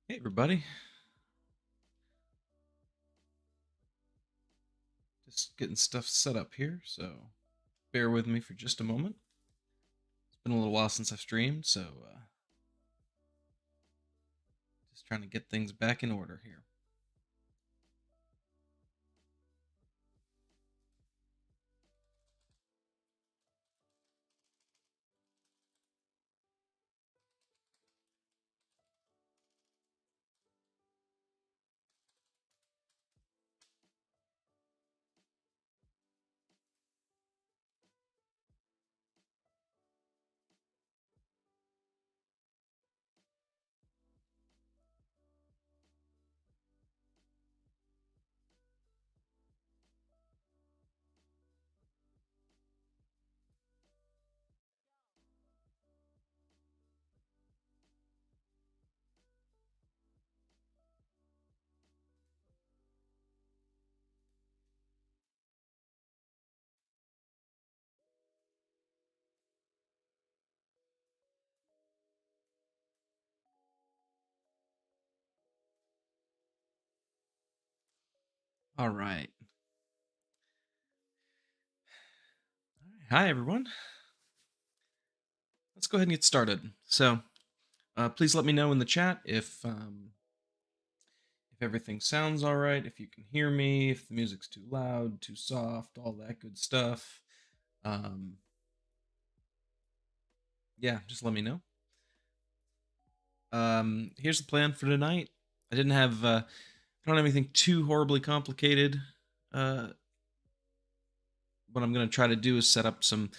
Hey everybody, just getting stuff set up here, so bear with me for just a moment. It's been a little while since I've streamed, so just trying to get things back in order here. All right. Hi everyone. Let's go ahead and get started. So, please let me know in the chat if everything sounds all right, if you can hear me, if the music's too loud, too soft, all that good stuff. Yeah, just let me know. Here's the plan for tonight. I don't have anything too horribly complicated. What I'm going to try to do is set up some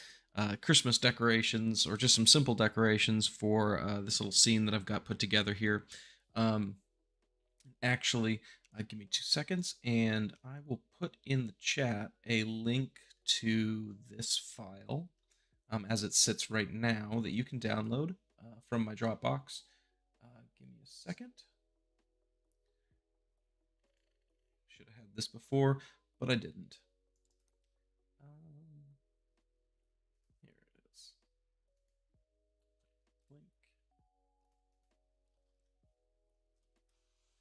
Christmas decorations or just some simple decorations for this little scene that I've got put together here. Um, actually, give me 2 seconds and I will put in the chat a link to this file as it sits right now that you can download from my Dropbox. Give me a second. Should have had this before, but I didn't. Here it is. Link.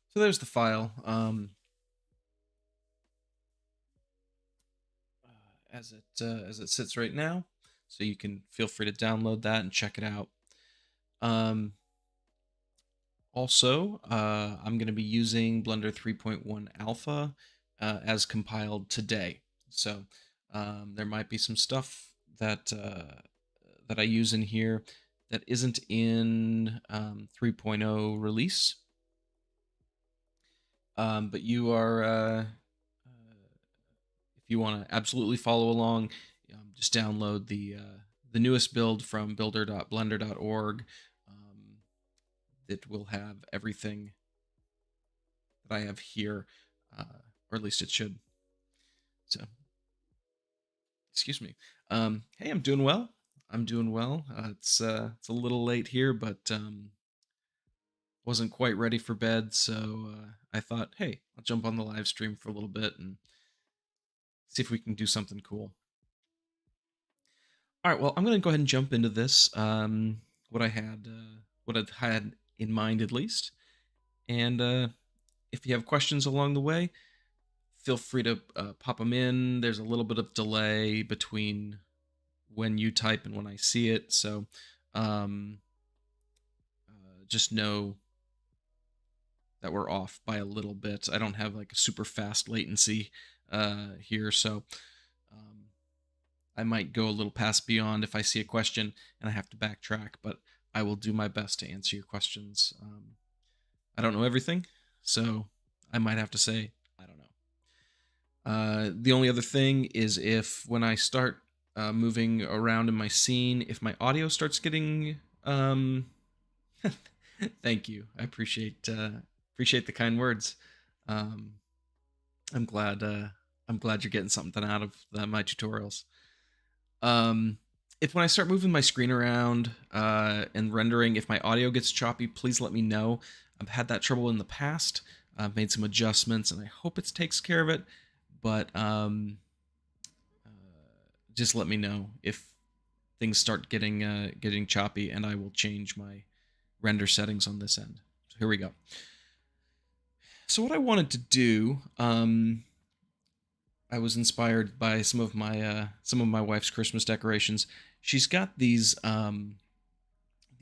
So there's the file. As it sits right now, so you can feel free to download that and check it out. Also, I'm going to be using Blender 3.1 Alpha as compiled today. So there might be some stuff that that I use in here that isn't in 3.0 release. But you are, if you want to absolutely follow along, just download the newest build from builder.blender.org. That will have everything that I have here, or at least it should. So, excuse me. Hey, I'm doing well. I'm doing well. It's a little late here, but wasn't quite ready for bed, so I thought, hey, I'll jump on the live stream for a little bit and see if we can do something cool. All right, well, I'm going to go ahead and jump into this. What I had in mind, at least, and if you have questions along the way, feel free to pop them in. There's a little bit of delay between when you type and when I see it, so just know that we're off by a little bit. I don't have like a super fast latency here, so I might go a little past beyond if I see a question and I have to backtrack, but I will do my best to answer your questions. I don't know everything, so I might have to say, I don't know. The only other thing is if when I start moving around in my scene, if my audio starts getting thank you. I appreciate the kind words. I'm glad you're getting something out of my tutorials. If when I start moving my screen around and rendering, if my audio gets choppy, please let me know. I've had that trouble in the past. I've made some adjustments, and I hope it takes care of it. But just let me know if things start getting choppy, and I will change my render settings on this end. So here we go. So what I wanted to do, I was inspired by some of my wife's Christmas decorations. She's got these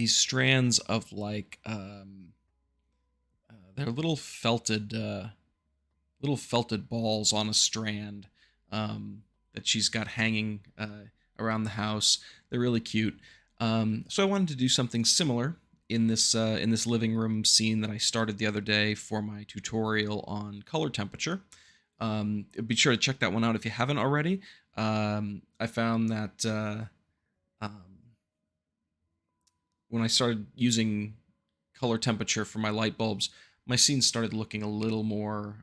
strands of like they're little felted balls on a strand, that she's got hanging around the house. They're really cute. So I wanted to do something similar in this living room scene that I started the other day for my tutorial on color temperature. Be sure to check that one out if you haven't already. I found that um, when I started using color temperature for my light bulbs, my scenes started looking a little more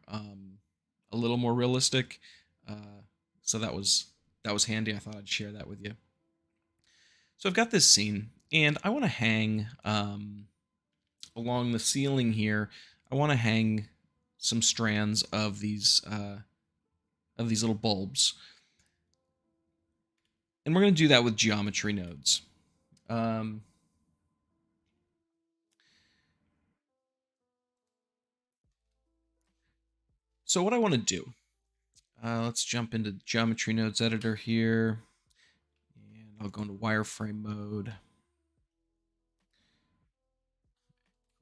realistic. So that was handy. I thought I'd share that with you. So I've got this scene, and I want to hang along the ceiling here. I want to hang some strands of these little bulbs, and we're going to do that with geometry nodes. Um, so what I want to do, let's jump into geometry nodes editor here, and I'll go into wireframe mode.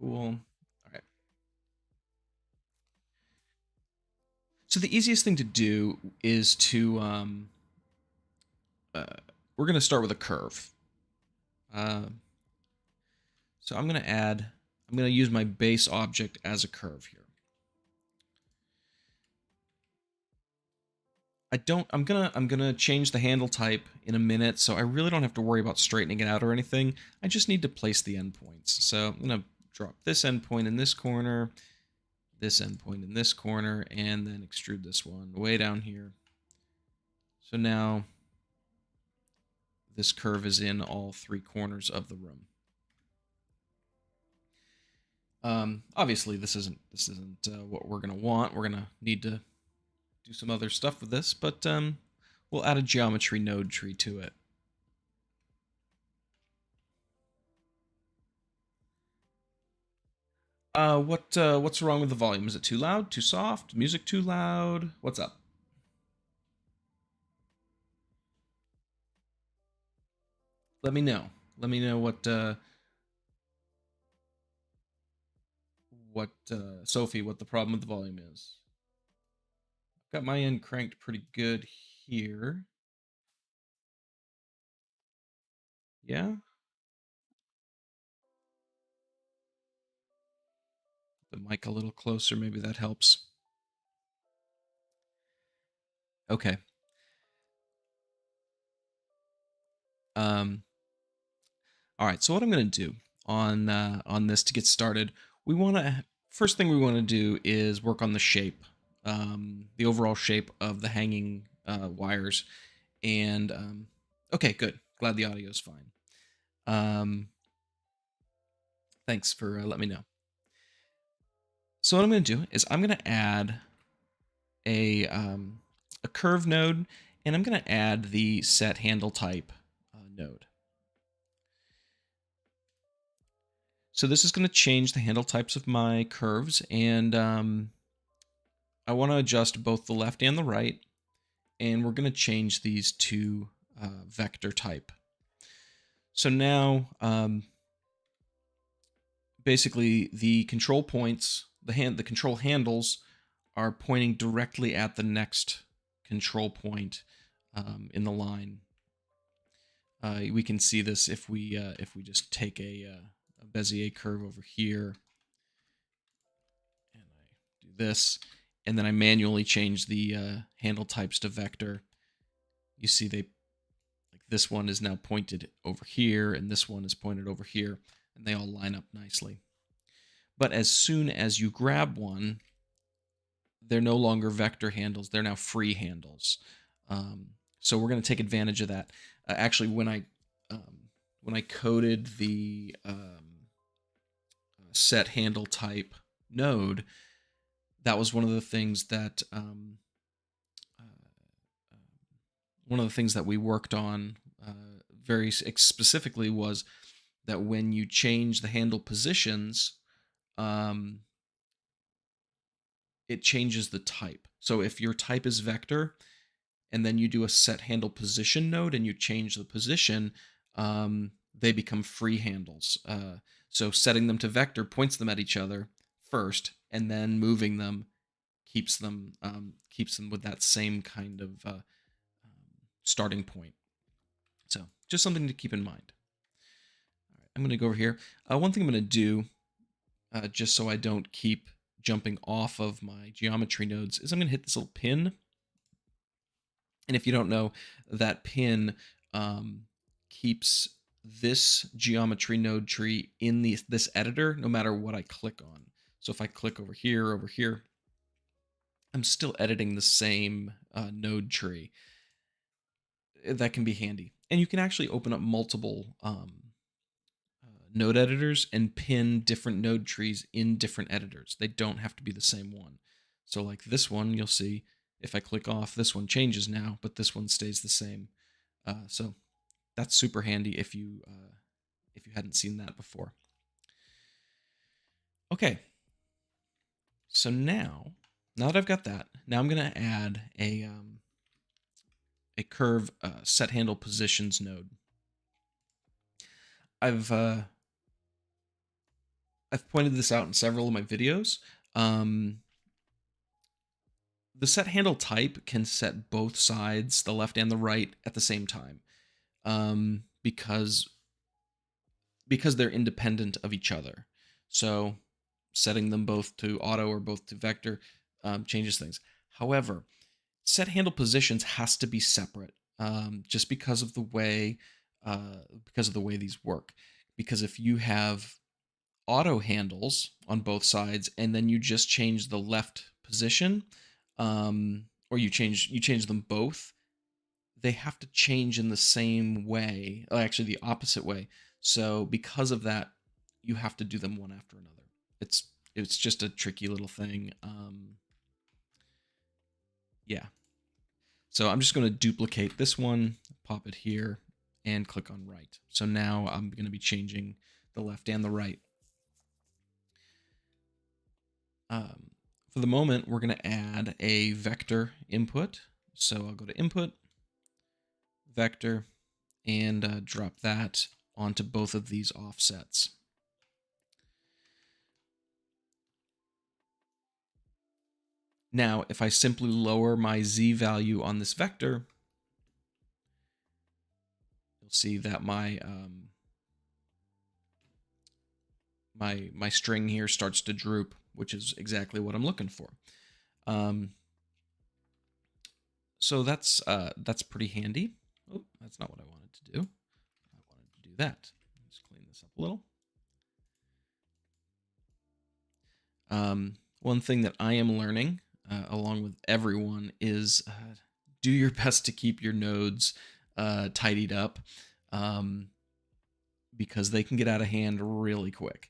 Cool. All right. So the easiest thing to do is to uh, we're going to start with a curve. Uh, so I'm going to use my base object as a curve here. I'm gonna change the handle type in a minute, so I really don't have to worry about straightening it out or anything. I just need to place the endpoints. So I'm gonna drop this endpoint in this corner, this endpoint in this corner, and then extrude this one way down here. So now this curve is in all three corners of the room. Obviously, this isn't what we're gonna want. We're gonna need to do some other stuff with this, but we'll add a geometry node tree to it. What's wrong with the volume? Is it too loud? Too soft? Music too loud? What's up? Let me know. Let me know Sophie, what the problem with the volume is. Got my end cranked pretty good here. Yeah. The mic a little closer, maybe that helps. Okay. Um all right, so what I'm going to do on this to get started, we want to first thing we want to do is work on the shape, the overall shape of the hanging wires. And okay, good. Glad the audio is fine. Thanks for letting me know. So what I'm going to do is I'm going to add a curve node, and I'm going to add the set handle type node. So this is going to change the handle types of my curves, and I want to adjust both the left and the right, and we're going to change these to vector type. So now, basically, the control points, the control handles, are pointing directly at the next control point in the line. We can see this if we just take a Bezier curve over here, and I do this, and then I manually change the handle types to vector. You see like this one is now pointed over here, and this one is pointed over here, and they all line up nicely. But as soon as you grab one, they're no longer vector handles, they're now free handles. So we're going to take advantage of that. Actually, when I coded the set handle type node, that was one of the things that we worked on very specifically, was that when you change the handle positions, it changes the type. So if your type is vector, and then you do a set handle position node and you change the position, they become free handles. So setting them to vector points them at each other first, and then moving them keeps them with that same kind of starting point. So just something to keep in mind. All right, I'm going to go over here. One thing I'm going to do, just so I don't keep jumping off of my geometry nodes, is I'm going to hit this little pin. And if you don't know, that pin keeps this geometry node tree in this editor no matter what I click on. So if I click over here, I'm still editing the same node tree. That can be handy. And you can actually open up multiple node editors and pin different node trees in different editors. They don't have to be the same one. So like this one, you'll see if I click off, this one changes now, but this one stays the same. So that's super handy if you hadn't seen that before. Okay. So now that I've got that, now I'm going to add a curve set handle positions node. I've pointed this out in several of my videos. The set handle type can set both sides, the left and the right, at the same time, because they're independent of each other. So setting them both to auto or both to vector changes things. However, set handle positions has to be separate, just because of the way these work. Because if you have auto handles on both sides and then you just change the left position, or you change them both, they have to change in the same way, actually the opposite way. So because of that, you have to do them one after another. It's just a tricky little thing. Yeah. So I'm just going to duplicate this one, pop it here, and click on right. So now I'm going to be changing the left and the right. For the moment, we're going to add a vector input. So I'll go to input, vector, and drop that onto both of these offsets. Now, if I simply lower my z value on this vector, you'll see that my my string here starts to droop, which is exactly what I'm looking for. So that's pretty handy. Oh, that's not what I wanted to do. I wanted to do that. Let's clean this up a little. One thing that I am learning, along with everyone, is do your best to keep your nodes tidied up, because they can get out of hand really quick,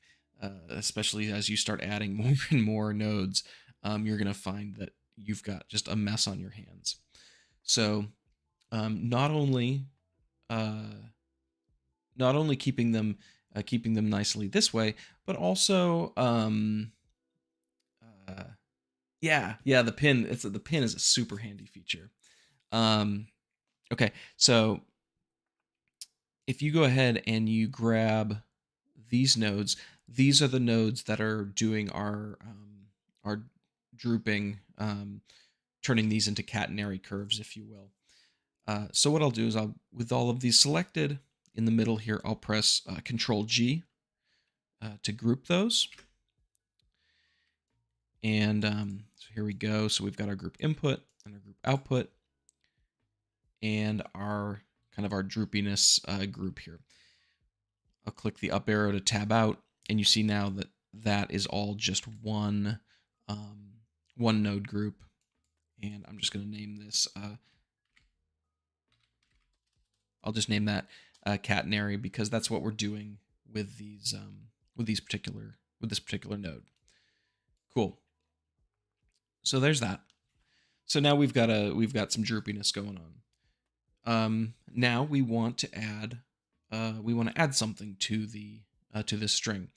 especially as you start adding more and more nodes. You're going to find that you've got just a mess on your hands. So not only keeping them nicely this way, but also the pin. The pin is a super handy feature. Okay, so if you go ahead and you grab these nodes, these are the nodes that are doing our drooping, turning these into catenary curves, if you will. So what I'll do is with all of these selected in the middle here, I'll press Control G to group those. And so here we go. So we've got our group input and our group output and our kind of our droopiness group here. I'll click the up arrow to tab out, and you see now that that is all just one node group. And I'm just going to name this. I'll just name that catenary, because that's what we're doing with these with this particular node. Cool. So there's that. So now we've got some droopiness going on. Now we want to add something to this string.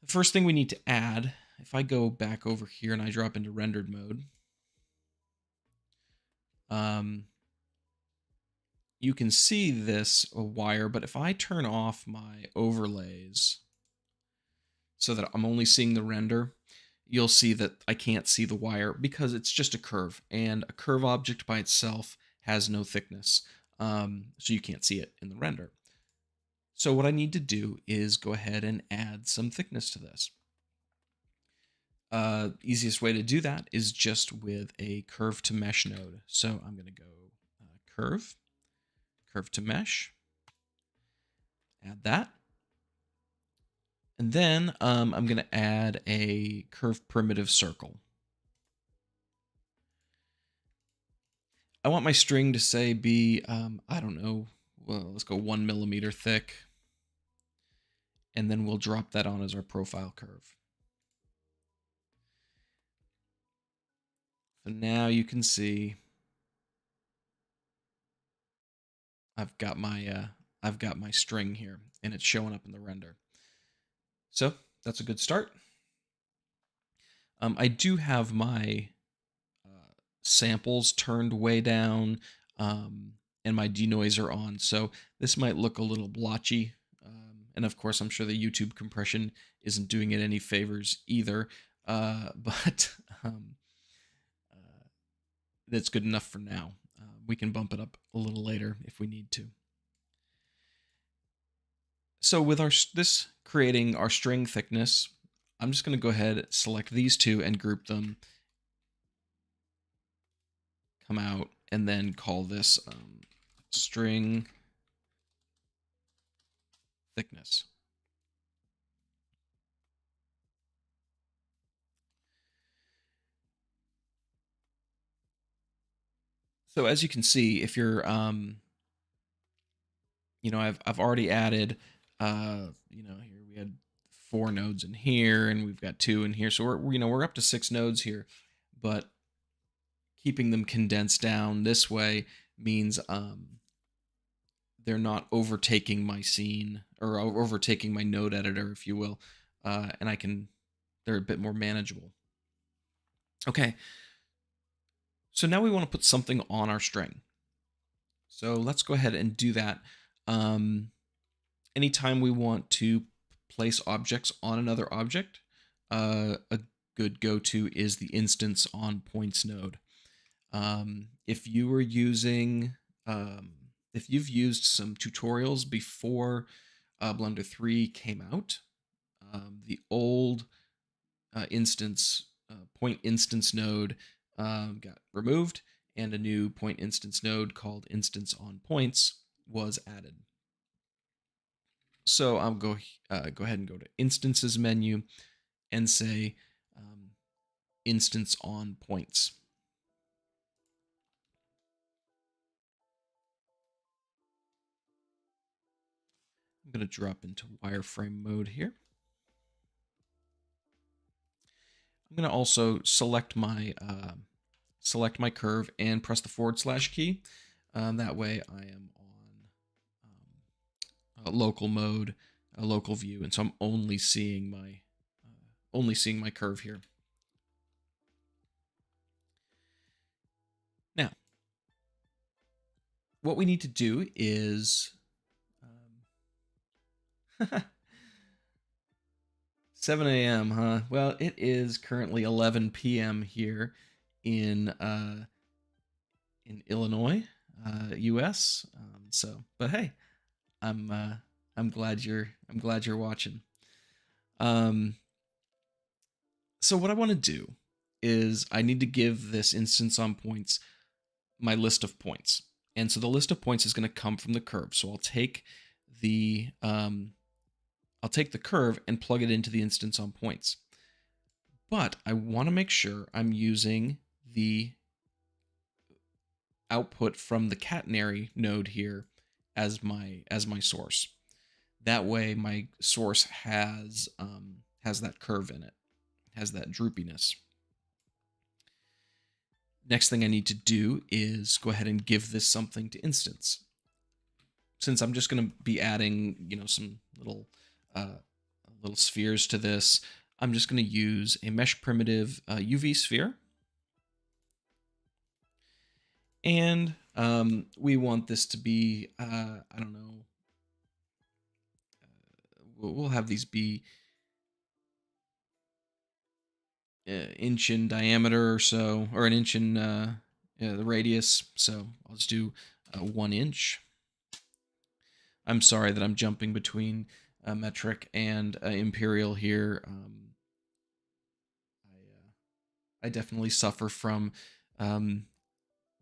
The first thing we need to add if I go back over here and I drop into rendered mode, you can see this wire, but if I turn off my overlays so that I'm only seeing the render, you'll see that I can't see the wire because it's just a curve, and a curve object by itself has no thickness, so you can't see it in the render. So what I need to do is go ahead and add some thickness to this. Easiest way to do that is just with a curve to mesh node. So I'm going to go curve to mesh, add that. And then I'm going to add a curve primitive circle. I want my string to say be, I don't know, well, let's go 1 millimeter thick. And then we'll drop that on as our profile curve. So now you can see I've got my string here, and it's showing up in the render. So that's a good start. I do have my samples turned way down, and my denoiser on, so this might look a little blotchy. And of course, I'm sure the YouTube compression isn't doing it any favors either, but that's good enough for now. We can bump it up a little later if we need to. So with this creating our string thickness, I'm just going to go ahead, select these two and group them, come out, and then call this string thickness. So as you can see, if you're, you know, I've already added, you know, here we had 4 nodes in here, and we've got 2 in here, so we're up to 6 nodes here, but keeping them condensed down this way means they're not overtaking my scene or overtaking my node editor, if you will, and they're a bit more manageable. Okay, so now we want to put something on our string. So let's go ahead and do that. Anytime we want to place objects on another object, a good go-to is the instance on points node. If you were using, if you've used some tutorials before Blender 3 came out, the old point instance node got removed, and a new point instance node called instance on points was added. So I'll go ahead and go to instances menu and say instance on points. I'm going to drop into wireframe mode here. I'm going to also select my curve and press the / key. That way I am on local mode, a local view, and so I'm only seeing my curve here. Now, what we need to do is 7 a.m., huh? Well, it is currently 11 p.m. here in Illinois, U.S. But hey, I'm glad you're watching. So what I want to do is I need to give this instance on points my list of points, and so the list of points is going to come from the curve. So I'll take the curve and plug it into the instance on points. But I want to make sure I'm using the output from the catenary node here as my source. That way my source has that curve in it, has that droopiness. Next thing I need to do is go ahead and give this something to instance. Since I'm just going to be adding, you know, some little spheres to this, I'm just going to use a mesh primitive UV sphere. And we want this to be, I don't know, we'll have these be inch in diameter or so, or an inch in the radius. So I'll just do 1 inch. I'm sorry that I'm jumping between metric and imperial here. I definitely suffer from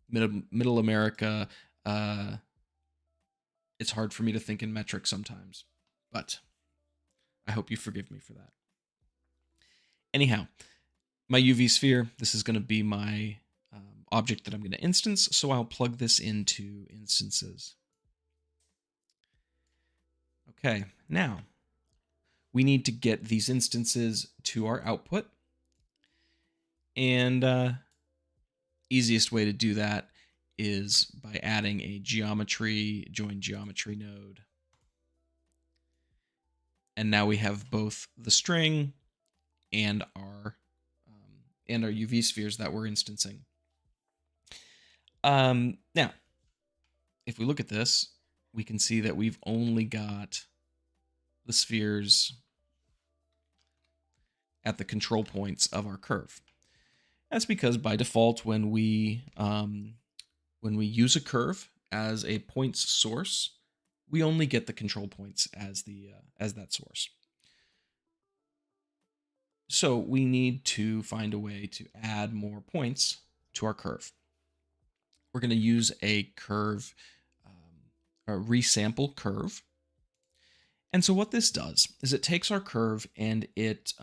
middle America. It's hard for me to think in metric sometimes, but I hope you forgive me for that. Anyhow, my UV sphere, this is going to be my object that I'm going to instance, so I'll plug this into instances. Okay, now we need to get these instances to our output, and easiest way to do that is by adding a geometry, join geometry node. And now we have both the string and our UV spheres that we're instancing. Now, if we look at this, we can see that we've only got the spheres at the control points of our curve. That's because by default, when we use a curve as a points source, we only get the control points as that source. So we need to find a way to add more points to our curve. We're going to use a curve, a resample curve. And so what this does is it takes our curve and it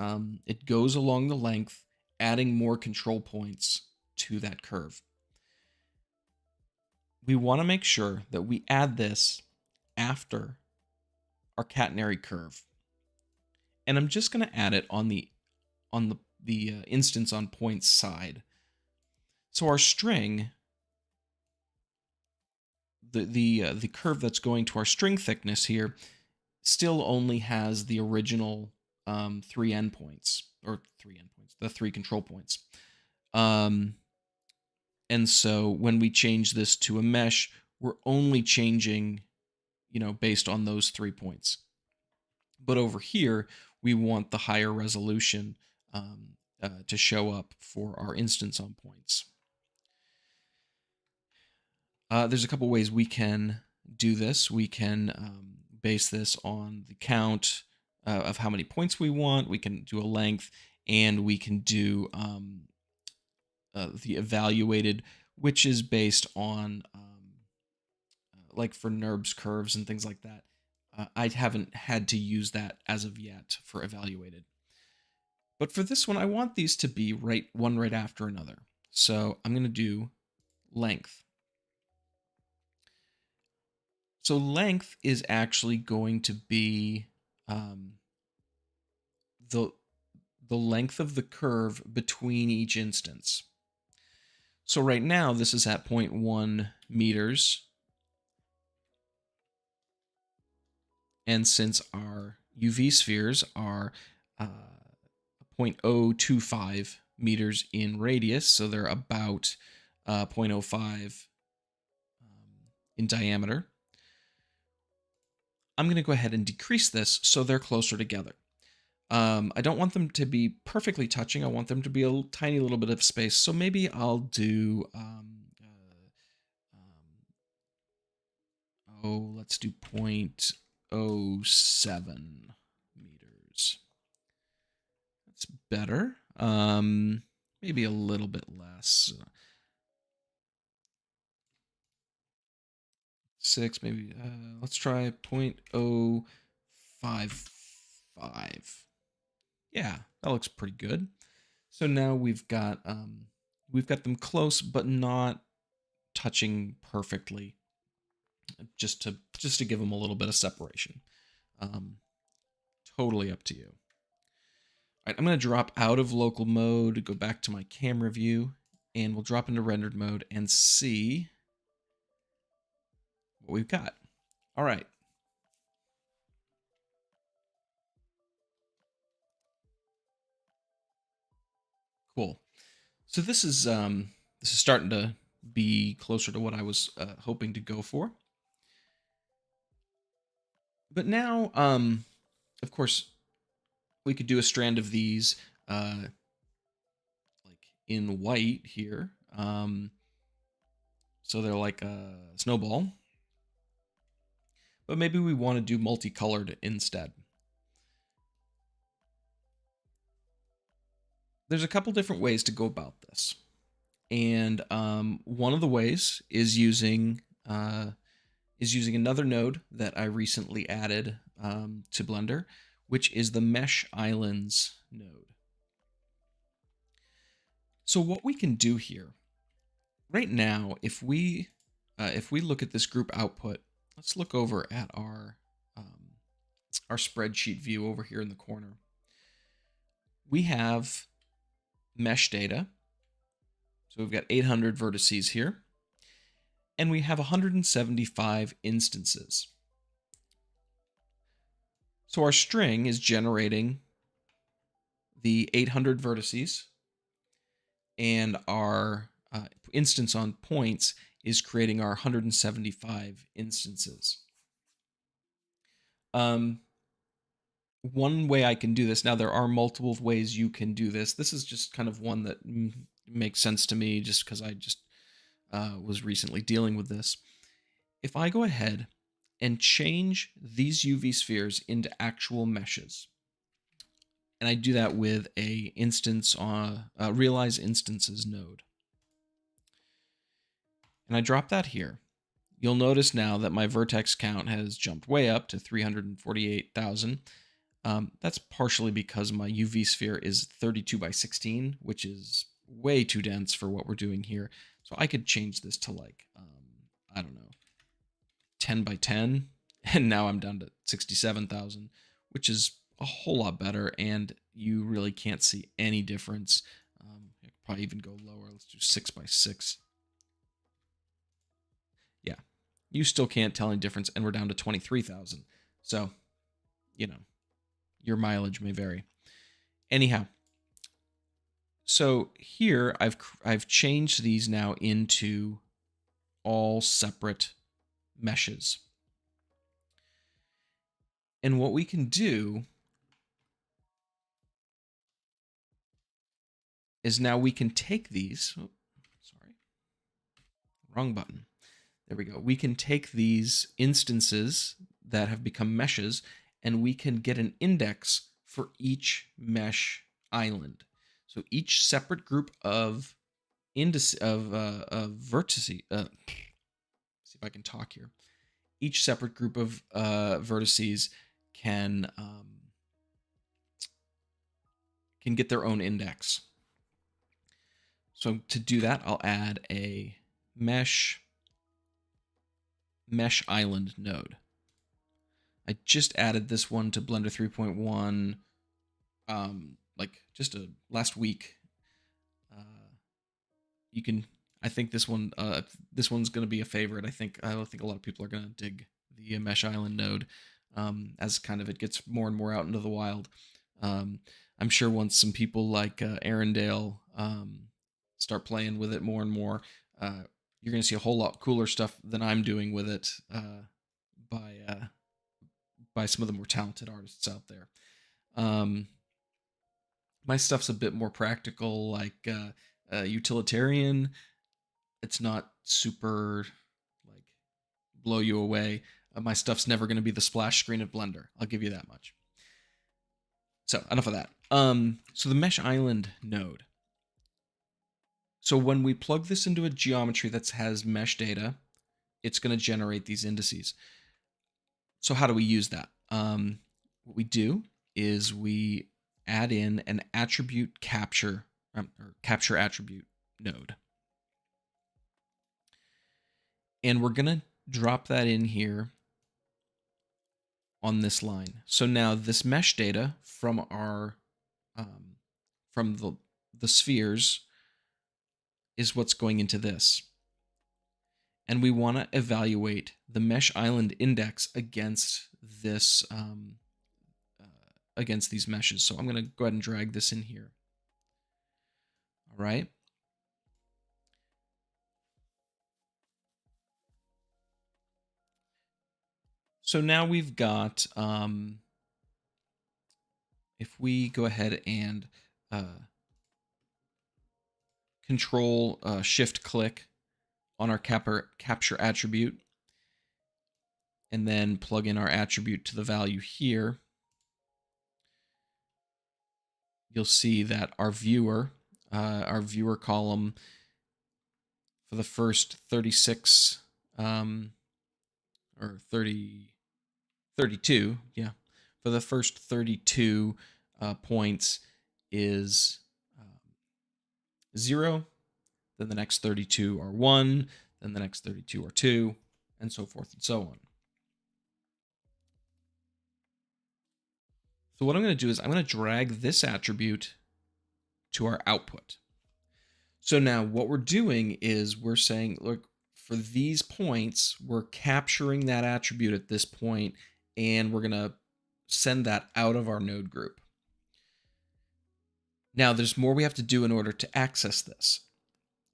goes along the length, adding more control points to that curve. We want to make sure that we add this after our catenary curve. And I'm just going to add it on the instance on points side. So our string, the curve that's going to our string thickness here, still only has the original 3 endpoints, the 3 control points. And so when we change this to a mesh, we're only changing, based on those 3 points. But over here, we want the higher resolution to show up for our instance on points. There's a couple ways we can do this. We can base this on the count of how many points we want. We can do a length, and we can do the evaluated, which is based on like for NURBS curves and things like that. I haven't had to use that as of yet for evaluated. But for this one, I want these to be one right after another. So I'm going to do length. So length is actually going to be the length of the curve between each instance. So right now, this is at 0.1 meters. And since our UV spheres are 0.025 meters in radius, so they're about 0.05 in diameter, I'm going to go ahead and decrease this so they're closer together. I don't want them to be perfectly touching. I want them to be a tiny little bit of space. So maybe I'll do, let's do 0.07 meters. That's better. Maybe a little bit less. 6, maybe. Let's try 0.055. Yeah, that looks pretty good. So now we've got them close, but not touching perfectly. Just to give them a little bit of separation. Totally up to you. All right, I'm going to drop out of local mode, go back to my camera view, and we'll drop into rendered mode and see what we've got. All right. Cool. So this is starting to be closer to what I was hoping to go for. But now, of course, we could do a strand of these like in white here. So they're like a snowball. But maybe we want to do multicolored instead. There's a couple different ways to go about this. And one of the ways is using another node that I recently added to Blender, which is the Mesh Islands node. So what we can do here, right now, if we look at this group output, let's look over at our spreadsheet view over here in the corner. We have mesh data. So we've got 800 vertices here, and we have 175 instances. So our string is generating the 800 vertices, and our instance on points is creating our 175 instances. One way I can do this, now there are multiple ways you can do this. This is just kind of one that makes sense to me just because I just was recently dealing with this. If I go ahead and change these UV spheres into actual meshes, and I do that with a instance on realize instances node, and I drop that here, you'll notice now that my vertex count has jumped way up to 348,000. That's partially because my UV sphere is 32 by 16, which is way too dense for what we're doing here. So I could change this to like, I don't know, 10 by 10. And now I'm down to 67,000, which is a whole lot better. And you really can't see any difference. I could probably even go lower. Let's do 6 by 6. Yeah, you still can't tell any difference. And we're down to 23,000. So, you know, your mileage may vary. Anyhow, so here I've changed these now into all separate meshes. And what we can do is now we can take these, sorry, wrong button. There we go. We can take these instances that have become meshes and we can get an index for each mesh island. So each separate group of vertices, see if I can talk here. Each separate group of vertices can get their own index. So to do that, I'll add a mesh island node. I just added this one to Blender 3.1 like just last week. You can, I think this one's going to be a favorite. I think a lot of people are going to dig the mesh island node as kind of it gets more and more out into the wild. I'm sure once some people like Arendelle start playing with it more and more, you're going to see a whole lot cooler stuff than I'm doing with it by some of the more talented artists out there. My stuff's a bit more practical, like utilitarian. It's not super like blow you away. My stuff's never going to be the splash screen of Blender. I'll give you that much. So enough of that. So the mesh island node. So when we plug this into a geometry that has mesh data, it's going to generate these indices. So how do we use that? What we do is we add in an attribute capture or capture attribute node. And we're going to drop that in here on this line. So now this mesh data from our from the spheres is what's going into this. And we want to evaluate the mesh island index against this against these meshes. So I'm going to go ahead and drag this in here. All right. So now we've got, if we go ahead and control shift click on our capture attribute, and then plug in our attribute to the value here, you'll see that our viewer column for the first 36 or 30, 32, yeah, for the first 32 points is 0, then the next 32 are 1, then the next 32 are 2, and so forth and so on. So what I'm going to do is I'm going to drag this attribute to our output. So now what we're doing is we're saying, look, for these points, we're capturing that attribute at this point, and we're going to send that out of our node group. Now, there's more we have to do in order to access this.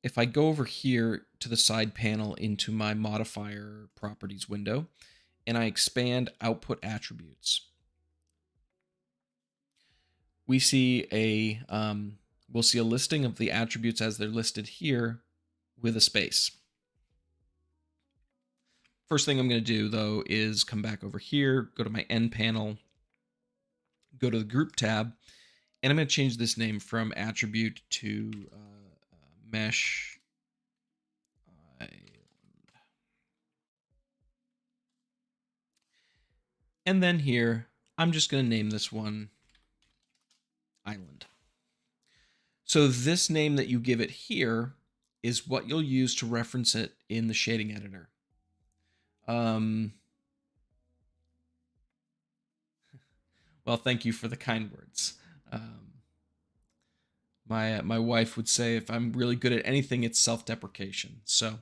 If I go over here to the side panel into my modifier properties window, and I expand output attributes, we see we'll see a listing of the attributes as they're listed here with a space. First thing I'm going to do, though, is come back over here, go to my end panel, go to the group tab, and I'm going to change this name from attribute to mesh. And then here, I'm just going to name this one island. So this name that you give it here is what you'll use to reference it in the shading editor. Well, thank you for the kind words. My wife would say if I'm really good at anything, it's self-deprecation. So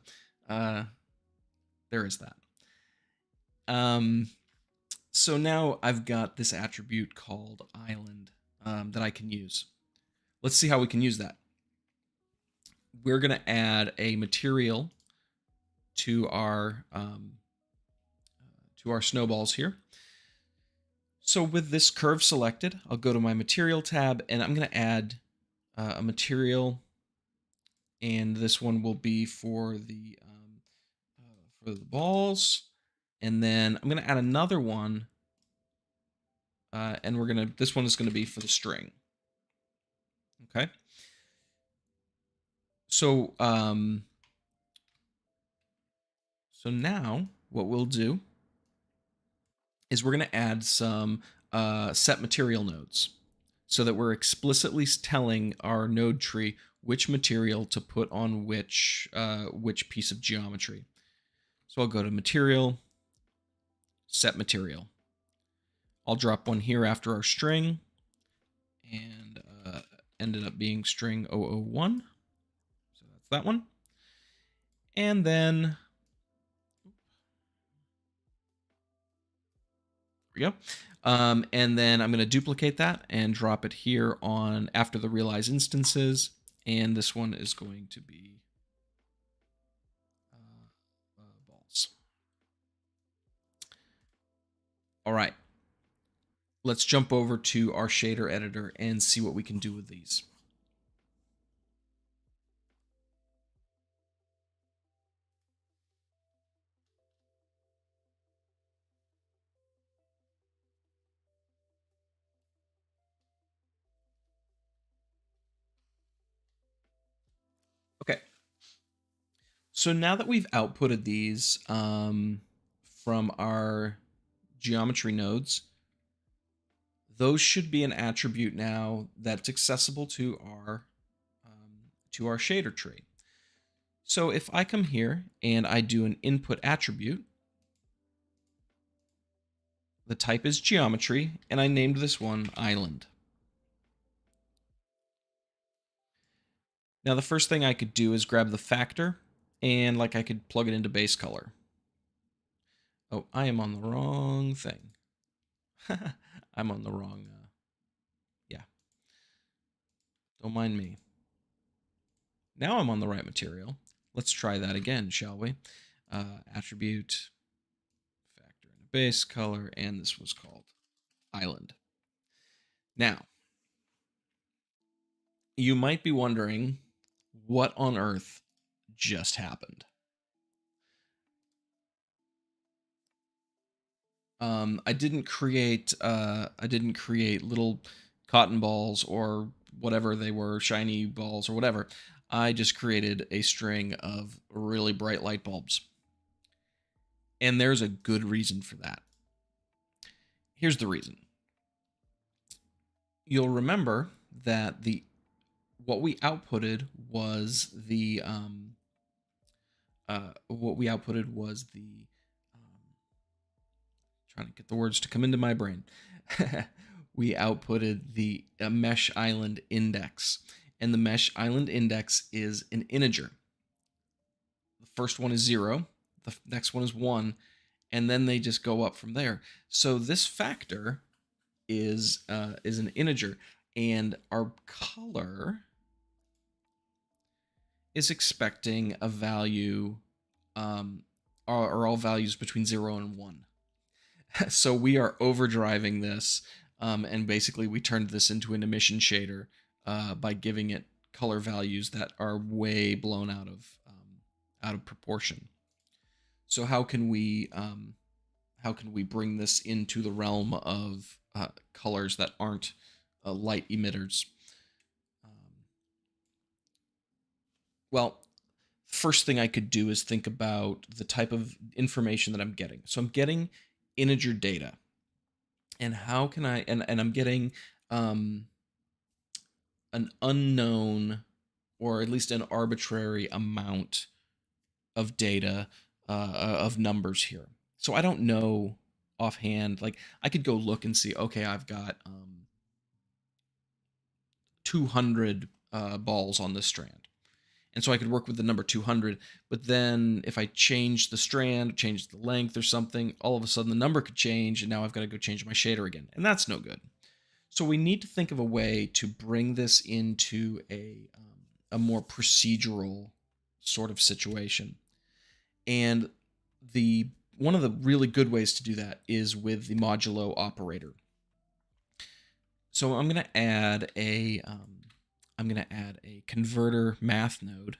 there is that. So now I've got this attribute called island that I can use. Let's see how we can use that. We're going to add a material to our snowballs here. So with this curve selected, I'll go to my material tab, and I'm going to add a material, and this one will be for the balls, and then I'm going to add another one, and this one is going to be for the string. Okay. So so now what we'll do is we're going to add some set material nodes, so that we're explicitly telling our node tree which material to put on which piece of geometry. So I'll go to material, set material. I'll drop one here after our string, and ended up being string 001. So that's that one. And then there we go. And then I'm going to duplicate that and drop it here on after the realize instances. And this one is going to be balls. All right. Let's jump over to our shader editor and see what we can do with these. Okay. So now that we've outputted these from our geometry nodes, those should be an attribute now that's accessible to our shader tree. So if I come here and I do an input attribute, the type is geometry, and I named this one island. Now the first thing I could do is grab the factor, and I could plug it into base color. Oh, I am on the wrong thing. I'm on the wrong, yeah. Don't mind me. Now I'm on the right material. Let's try that again, shall we? Attribute, factor in a base color, and this was called island. Now, you might be wondering what on earth just happened. I didn't create little cotton balls or whatever they were, shiny balls or whatever. I just created a string of really bright light bulbs. And there's a good reason for that. Here's the reason. You'll remember that what we outputted was the trying to get the words to come into my brain. We outputted the mesh island index, and the mesh island index is an integer. The first one is 0, the next one is 1, and then they just go up from there. So this factor is an integer, and our color is expecting a value, are all values between 0 and 1. So we are overdriving this, and basically we turned this into an emission shader by giving it color values that are way blown out of proportion. So how can we bring this into the realm of colors that aren't light emitters? Well, first thing I could do is think about the type of information that I'm getting. So I'm getting integer data, and how can I, and I'm getting an unknown, or at least an arbitrary amount of data, of numbers here. So I don't know offhand. Like, I could go look and see, okay, I've got 200 balls on this strand. And so I could work with the number 200, but then if I change the strand, change the length or something, all of a sudden the number could change, and now I've got to go change my shader again. And that's no good. So we need to think of a way to bring this into a more procedural sort of situation. And one of the really good ways to do that is with the modulo operator. So I'm going to add a converter math node,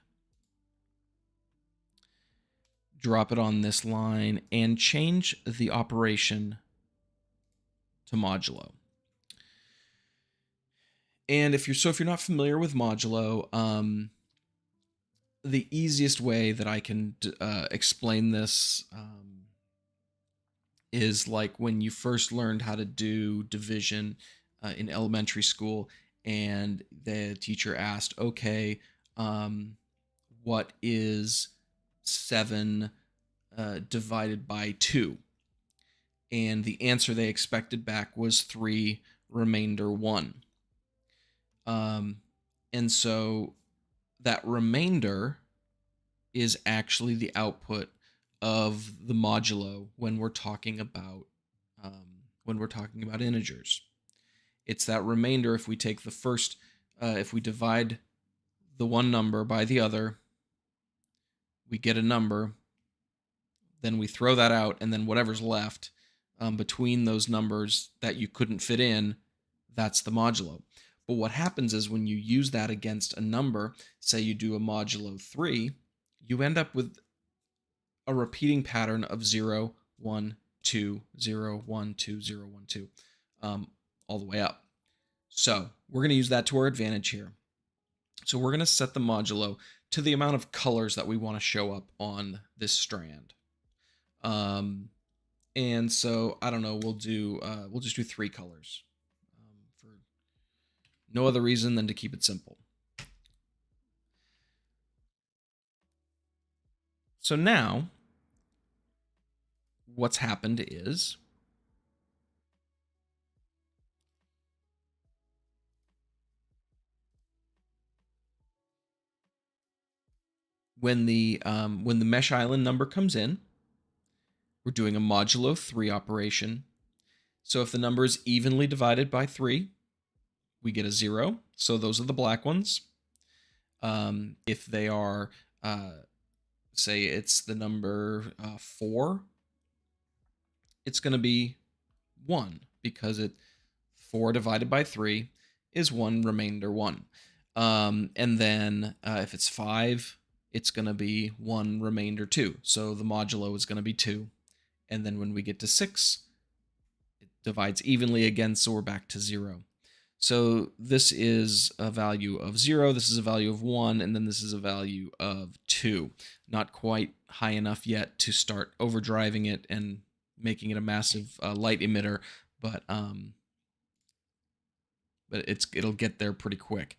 drop it on this line, and change the operation to modulo. And if you're not familiar with modulo, the easiest way that I can explain this is like when you first learned how to do division in elementary school, and the teacher asked, okay, what is 7 divided by 2? And the answer they expected back was 3 remainder 1. And so that remainder is actually the output of the modulo when we're talking about integers. It's that remainder. If we take the first, if we divide the one number by the other, we get a number. Then we throw that out, and then whatever's left between those numbers that you couldn't fit in, that's the modulo. But what happens is when you use that against a number, say you do a modulo 3, you end up with a repeating pattern of 0, 1, 2, 0, 1, 2, 0, 1, 2, all the way up. So we're going to use that to our advantage here. So we're going to set the modulo to the amount of colors that we want to show up on this strand. And so I don't know, we'll just do 3 colors for no other reason than to keep it simple. So now what's happened is when the mesh island number comes in, we're doing a modulo 3 operation. So if the number is evenly divided by 3, we get a 0. So those are the black ones. If they are, say it's the number 4, it's going to be 1 because 4 divided by 3 is 1 remainder 1. And then if it's 5, it's going to be 1 remainder 2. So the modulo is going to be 2. And then when we get to 6, it divides evenly again, so we're back to 0. So this is a value of 0, this is a value of 1, and then this is a value of 2. Not quite high enough yet to start overdriving it and making it a massive light emitter, but it'll get there pretty quick.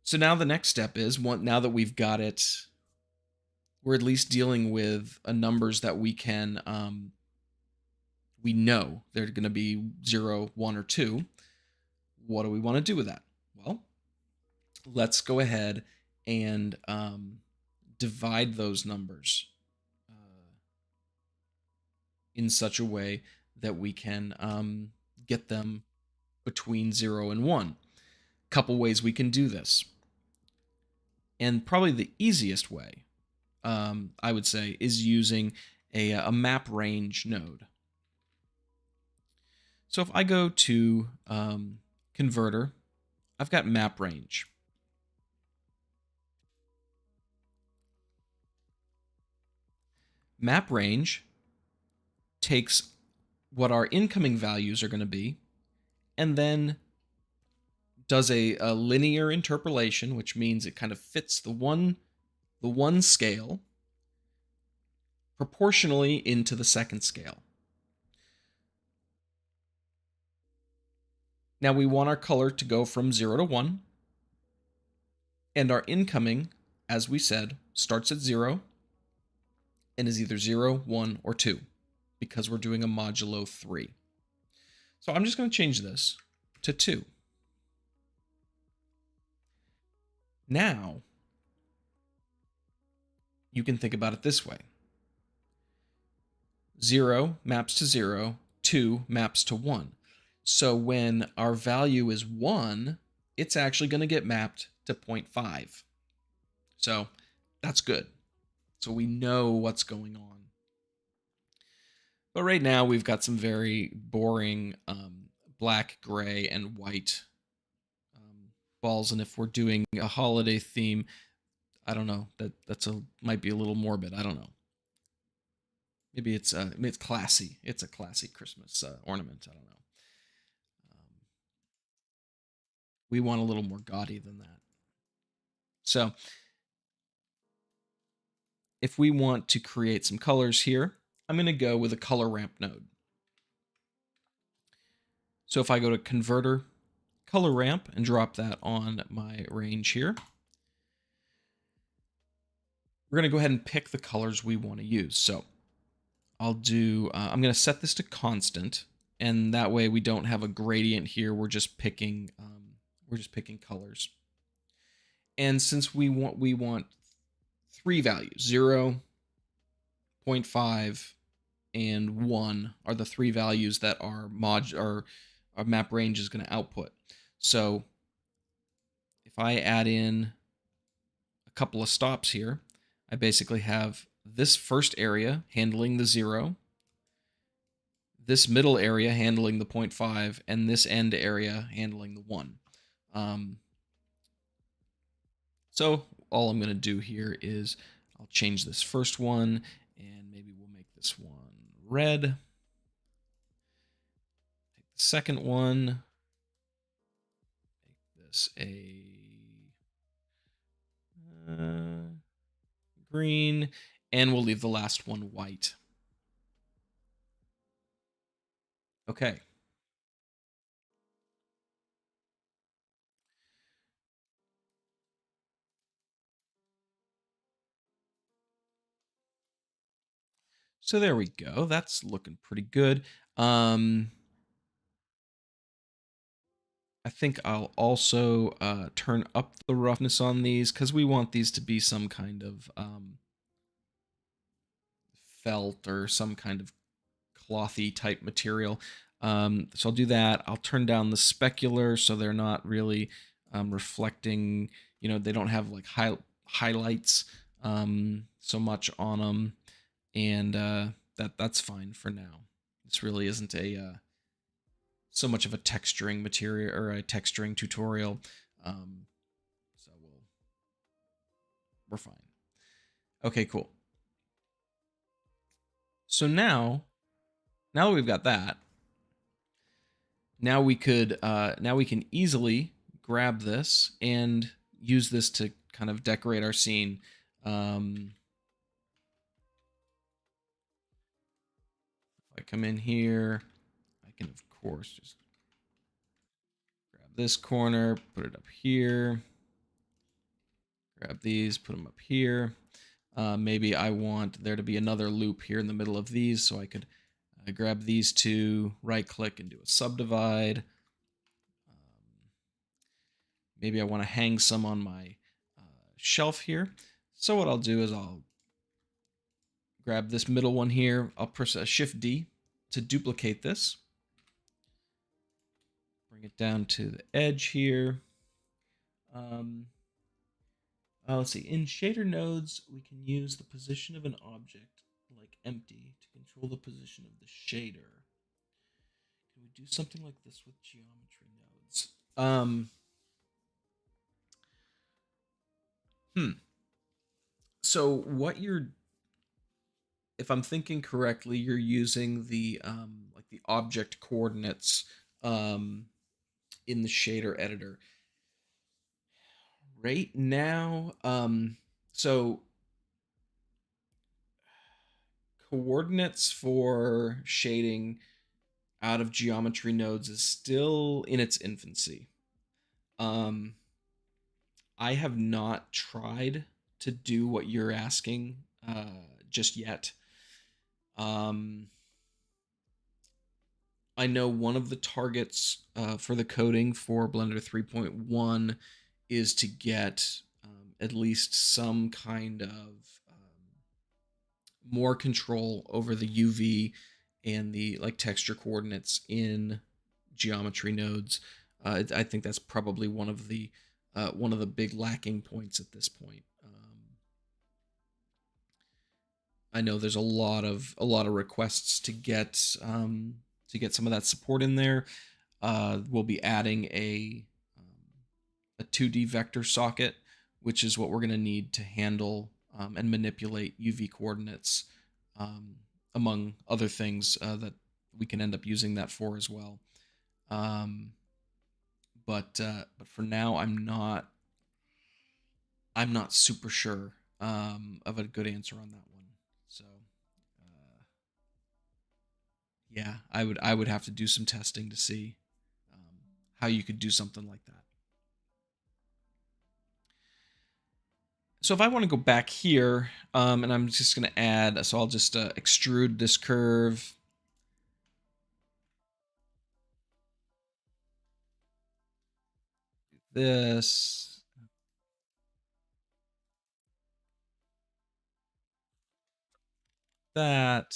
So now the next step is, now that we've got it, we're at least dealing with numbers that we can, we know they're going to be 0, 1, or 2. What do we want to do with that? Well, let's go ahead and divide those numbers in such a way that we can get them between 0 and 1. Couple ways we can do this. And probably the easiest way, I would say, is using a map range node. So if I go to converter, I've got map range. Map range takes what our incoming values are going to be and then does a linear interpolation, which means it kind of fits the one scale proportionally into the second scale. Now we want our color to go from 0 to 1, and our incoming, as we said, starts at 0 and is either 0, 1, or 2, because we're doing a modulo 3. So I'm just going to change this to 2. Now, you can think about it this way. 0 maps to 0, 2 maps to 1. So when our value is 1, it's actually going to get mapped to 0.5. So that's good. So we know what's going on. But right now we've got some very boring black, gray, and white balls. And if we're doing a holiday theme, I don't know, might be a little morbid. I don't know. Maybe it's classy. It's a classy Christmas ornament. I don't know. We want a little more gaudy than that. So if we want to create some colors here, I'm going to go with a color ramp node. So if I go to converter, color ramp, and drop that on my range here, we're going to go ahead and pick the colors we want to use. So I'm going to set this to constant, and that way we don't have a gradient here. We're just picking colors. And since we want 3 values, 0, 0.5, and 1 are the 3 values that our map range is going to output. So if I add in a couple of stops here, I basically have this first area handling the 0, this middle area handling the 0.5, and this end area handling the 1. So all I'm going to do here is I'll change this first one, and maybe we'll make this one red. Take the second one, make this a green, and we'll leave the last one white. Okay. So there we go. That's looking pretty good. I think I'll also turn up the roughness on these because we want these to be some kind of felt or some kind of clothy type material. So I'll do that. I'll turn down the specular so they're not really reflecting. They don't have like highlights so much on them, and that's fine for now. This really isn't a so much of a texturing material or a texturing tutorial, so we're fine. Okay, cool. So now that we've got that, now we can easily grab this and use this to kind of decorate our scene. If I come in here, I can of course just grab this corner, put it up here, grab these, put them up here. Maybe I want there to be another loop here in the middle of these, so I could grab these two, right click and do a subdivide. Maybe I want to hang some on my shelf here. So what I'll do is I'll grab this middle one here. I'll press Shift D to duplicate this. Bring it down to the edge here. Let's see. In shader nodes, we can use the position of an object, like empty, to control the position of the shader. Can we do something like this with geometry nodes? So what if I'm thinking correctly, you're using the like the object coordinates in the shader editor right now. So coordinates for shading out of geometry nodes is still in its infancy. I have not tried to do what you're asking just yet. I know one of the targets for the coding for Blender 3.1 is to get at least some kind of more control over the UV and the like texture coordinates in geometry nodes. I think that's probably one of the big lacking points at this point. I know there's a lot of requests to get some of that support in there. We'll be adding a 2D vector socket, which is what we're going to need to handle and manipulate UV coordinates, among other things that we can end up using that for as well. But for now, I'm not super sure of a good answer on that one. So yeah, I would have to do some testing to see how you could do something like that. So if I want to go back here, and I'm just going to add, so I'll just extrude this curve. This. That.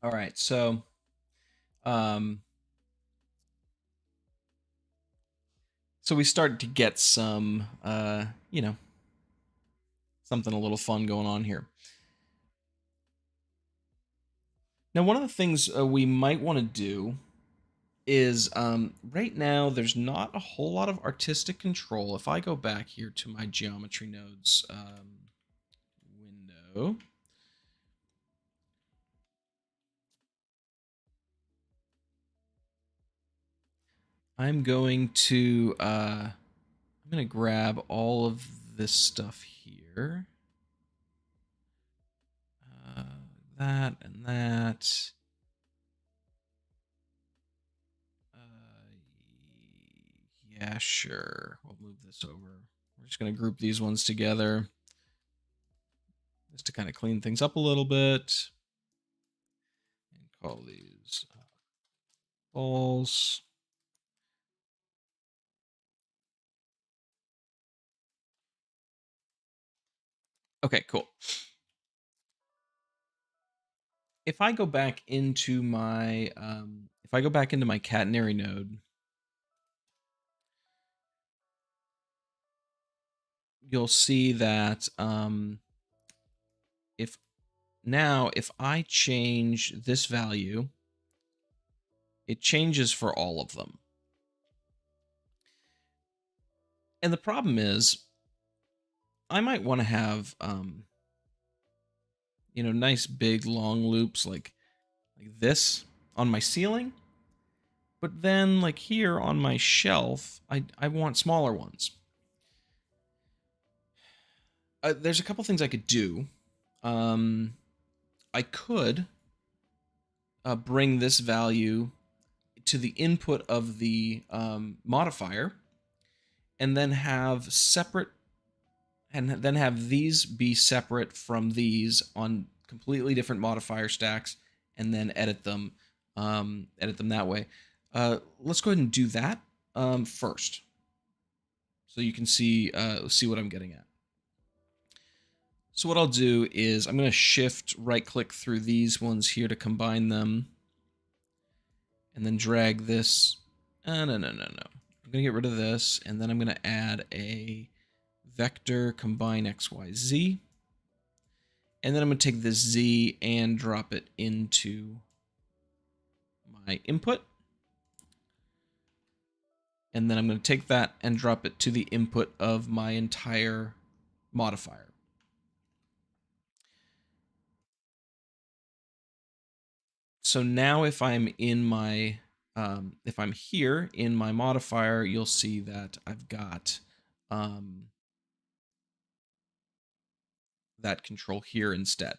All right, so so we start to get some something a little fun going on here. Now, one of the things we might want to do is right now there's not a whole lot of artistic control. If I go back here to my geometry nodes window, I'm going to grab all of this stuff here. That and that. Yeah, sure. We'll move this over. We're just going to group these ones together just to kind of clean things up a little bit. And call these balls. Okay, cool. If I go back into my catenary node, you'll see that if I change this value, it changes for all of them. And the problem is, I might want to have nice big long loops like this on my ceiling, but then like here on my shelf, I want smaller ones. There's a couple things I could do. I could bring this value to the input of the modifier, and then have these be separate from these on completely different modifier stacks, and then edit them that way. Let's go ahead and do that first, so you can see what I'm getting at. So what I'll do is I'm going to shift right click through these ones here to combine them, and then drag this. No. I'm going to get rid of this, and then I'm going to add a vector combine XYZ. And then I'm going to take this Z and drop it into my input. And then I'm going to take that and drop it to the input of my entire modifier. So now if I'm in my, if I'm here in my modifier, you'll see that I've got that control here instead,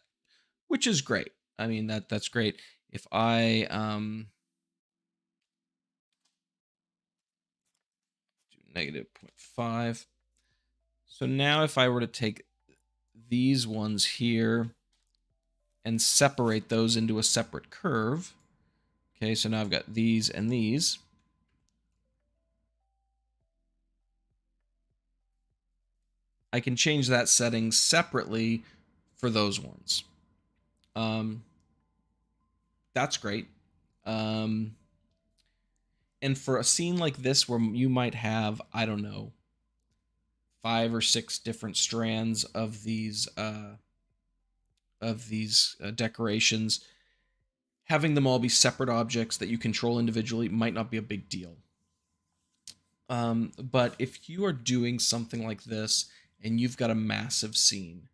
which is great. I mean, that's great. If I do negative 0.5. So now if I were to take these ones here and separate those into a separate curve. Okay, so now I've got these and these. I can change that setting separately for those ones. That's great. And for a scene like this where you might have, I don't know, 5 or 6 different strands of these decorations, having them all be separate objects that you control individually might not be a big deal. But if you are doing something like this and you've got a massive scene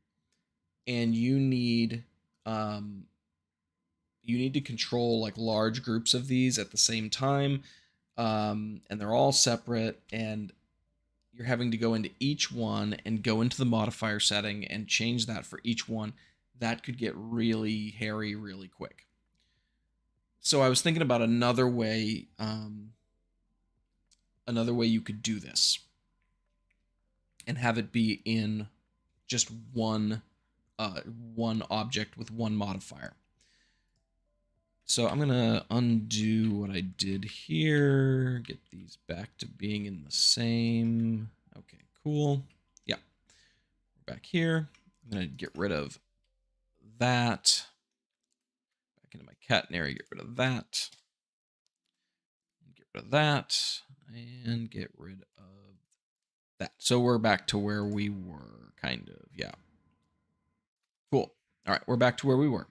and you need to control like large groups of these at the same time, and they're all separate, and you're having to go into each one and go into the modifier setting and change that for each one, that could get really hairy really quick. So I was thinking about another way you could do this and have it be in just one object with one modifier. So I'm gonna undo what I did here, get these back to being in the same. Okay, cool. Yeah, we're back here. I'm gonna get rid of that. Back into my catenary, get rid of that. Get rid of that, and get rid of that. So we're back to where we were, kind of. Yeah. Cool. All right, we're back to where we were.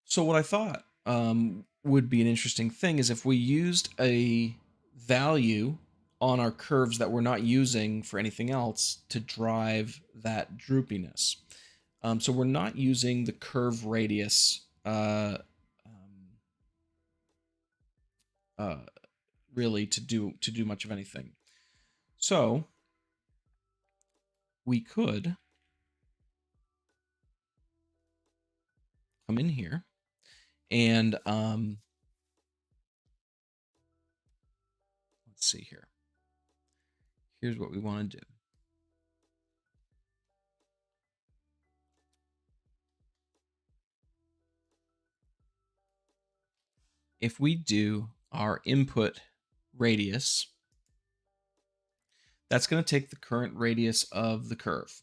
So what I thought would be an interesting thing is if we used a value on our curves that we're not using for anything else to drive that droopiness. So we're not using the curve radius really to do much of anything. So we could come in here and let's see here. Here's what we want to do. If we do our input radius, that's going to take the current radius of the curve,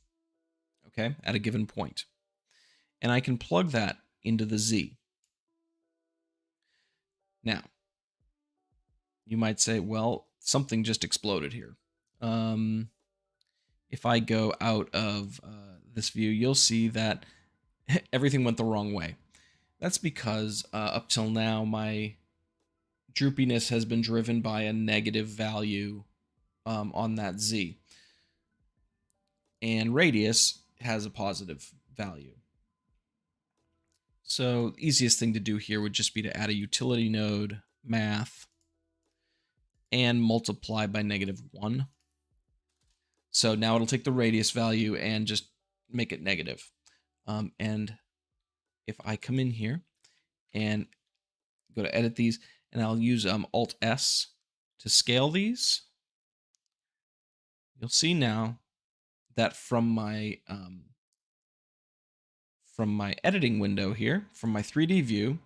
okay, at a given point. And I can plug that into the z. Now, you might say, well, something just exploded here. If I go out of this view, you'll see that everything went the wrong way. That's because up till now, my droopiness has been driven by a negative value on that z. And radius has a positive value. So the easiest thing to do here would just be to add a utility node, math, and multiply by -1. So now it'll take the radius value and just make it negative. And if I come in here and go to edit these, and I'll use Alt S to scale these, you'll see now that from my editing window here, from my 3D view,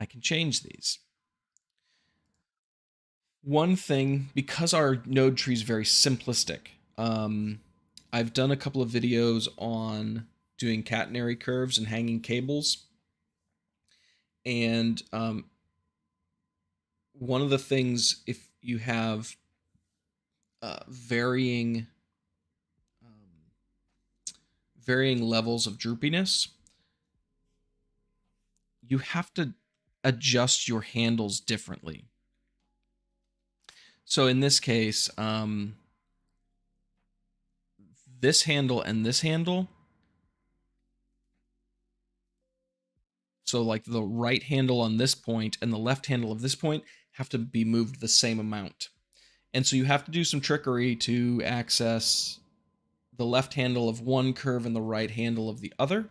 I can change these. One thing, because our node tree is very simplistic, I've done a couple of videos on doing catenary curves and hanging cables. And one of the things, if you have varying levels of droopiness, you have to adjust your handles differently. So in this case, this handle and this handle, so like the right handle on this point and the left handle of this point have to be moved the same amount. And so you have to do some trickery to access the left handle of one curve and the right handle of the other.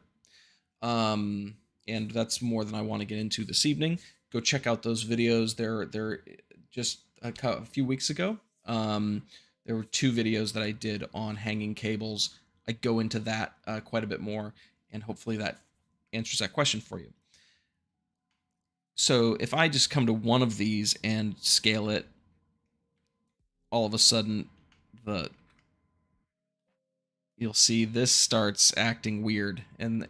And that's more than I want to get into this evening. Go check out those videos. They're just a few weeks ago. There were 2 videos that I did on hanging cables. I go into that quite a bit more, and hopefully that answers that question for you. So if I just come to one of these and scale it, all of a sudden you'll see this starts acting weird and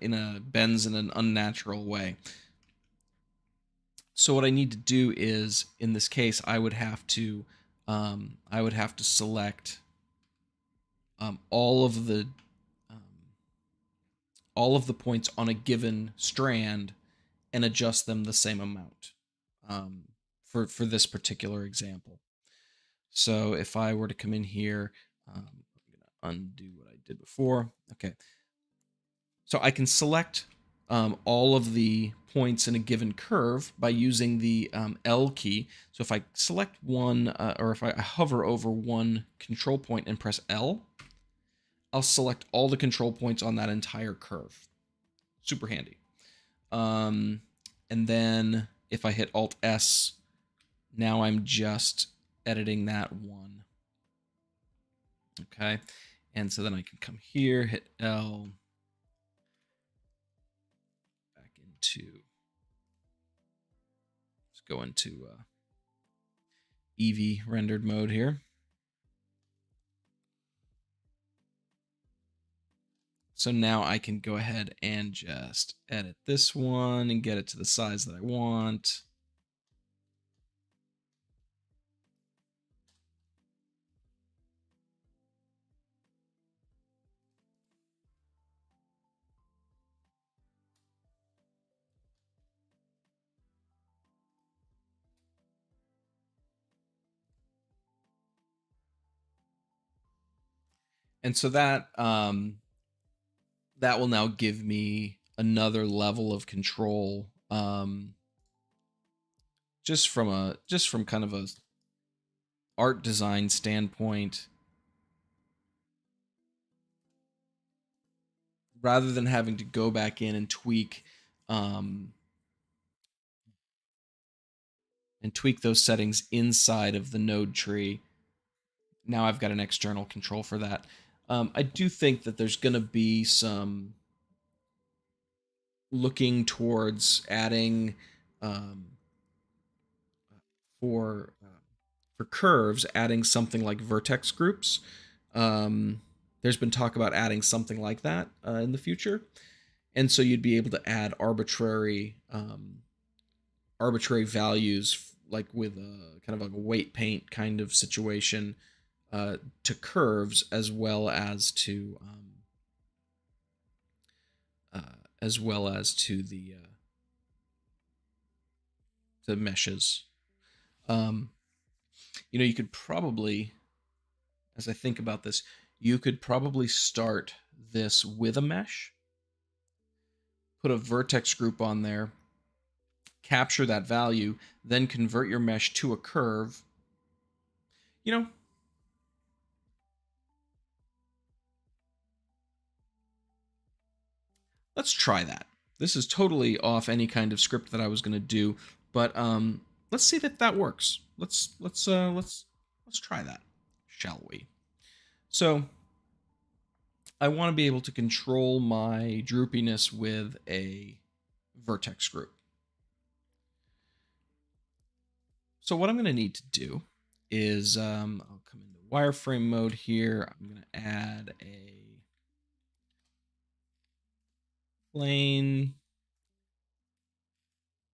bends in an unnatural way. So what I need to do is, in this case, I would have to select all of the points on a given strand and adjust them the same amount for this particular example. So if I were to come in here, I'm going to undo what I did before. Okay. So I can select all of the points in a given curve by using the L key. So if I select one, or if I hover over one control point and press L, I'll select all the control points on that entire curve. Super handy. And then if I hit Alt S, now I'm just editing that one. Okay. And so then I can come here, hit L, back into, let's go into Eevee rendered mode here. So now I can go ahead and just edit this one and get it to the size that I want. And so that that will now give me another level of control just from kind of a art design standpoint, rather than having to go back in um, and tweak those settings inside of the node tree, now I've got an external control for that. I do think that there's going to be some looking towards adding um, for curves, adding something like vertex groups. There's been talk about adding something like that in the future, and so you'd be able to add arbitrary values, like with a kind of like a weight paint kind of situation, to curves as well as to the meshes. Um, you could probably, as I think about this, you could probably start this with a mesh, put a vertex group on there, capture that value, then convert your mesh to a curve. Let's try that. This is totally off any kind of script that I was going to do, but let's see if that works. Let's try that, shall we? So I want to be able to control my droopiness with a vertex group. So what I'm going to need to do is I'll come into wireframe mode here. I'm going to add a plane.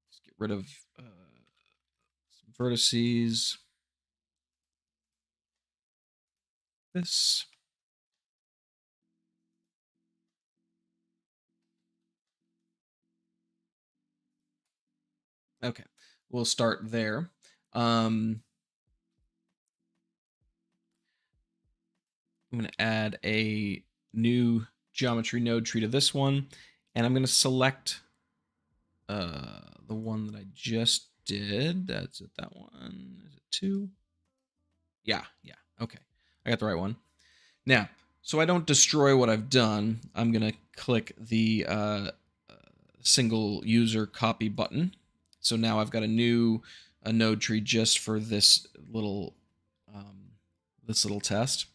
Let's get rid of some vertices. This. Okay, we'll start there. I'm going to add a new geometry node tree to this one, and I'm going to select the one that I just did. That's it. That one. Is it 2? Yeah. Okay, I got the right one. Now, so I don't destroy what I've done, I'm going to click the single user copy button. So now I've got a node tree just for this little test.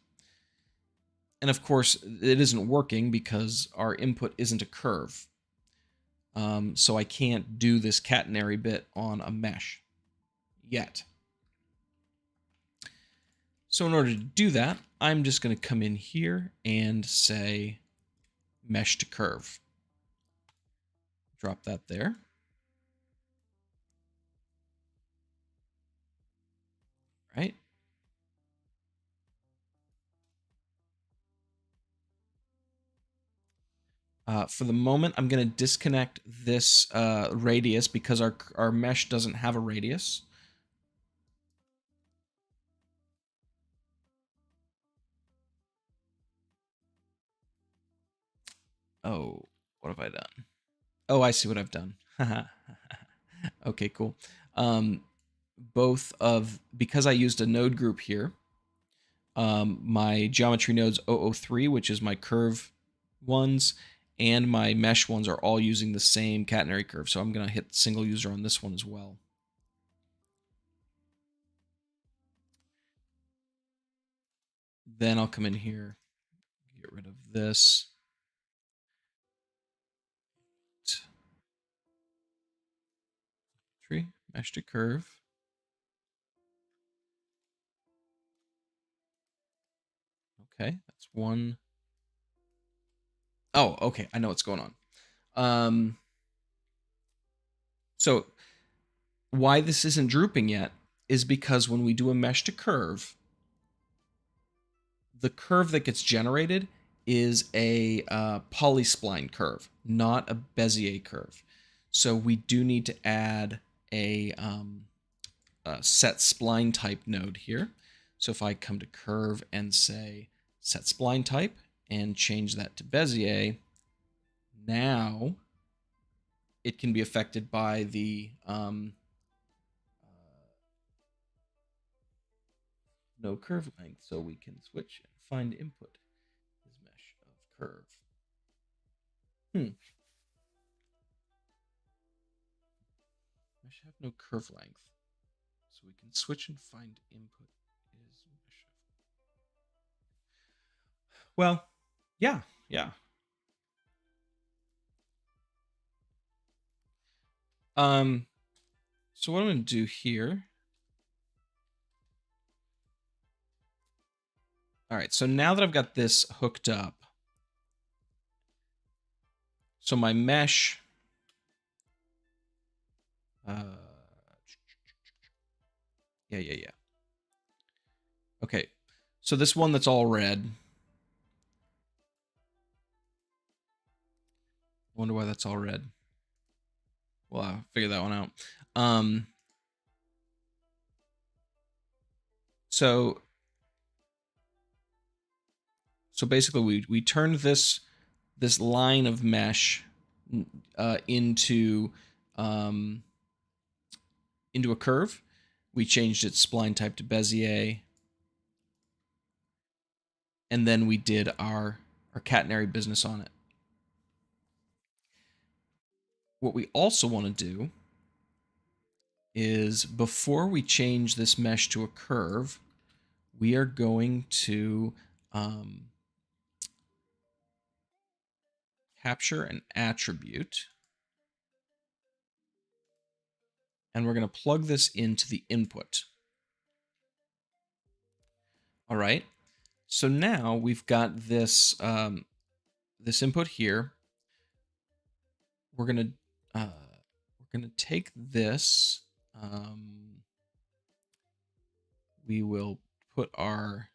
And of course, it isn't working because our input isn't a curve. So I can't do this catenary bit on a mesh yet. So in order to do that, I'm just going to come in here and say mesh to curve. Drop that there. Right. For the moment, I'm going to disconnect this radius because our mesh doesn't have a radius. Oh, what have I done? Oh, I see what I've done. Okay, cool. Because I used a node group here, my geometry nodes 003, which is my curve ones, and my mesh ones are all using the same catenary curve. So I'm going to hit single user on this one as well. Then I'll come in here, get rid of this. Tree, mesh to curve. Okay, that's one. Oh, okay, I know what's going on. So why this isn't drooping yet is because when we do a mesh to curve, the curve that gets generated is a polyspline curve, not a Bezier curve. So we do need to add a set spline type node here. So if I come to curve and say set spline type and change that to Bezier, now it can be affected by the no curve length, so we can switch and find input is mesh of curve. Mesh have no curve length, so we can switch and find input is mesh of. Well, yeah. So what I'm going to do here. All right, so now that I've got this hooked up, so my mesh, yeah. Okay, so this one that's all red. I wonder why that's all red. Well, I'll figure that one out. So basically we turned this line of mesh into a curve. We changed its spline type to Bezier, and then we did our catenary business on it. What we also want to do is, before we change this mesh to a curve, we are going to capture an attribute, and we're going to plug this into the input. All right. So now we've got this this input here. We're gonna take this. We will put our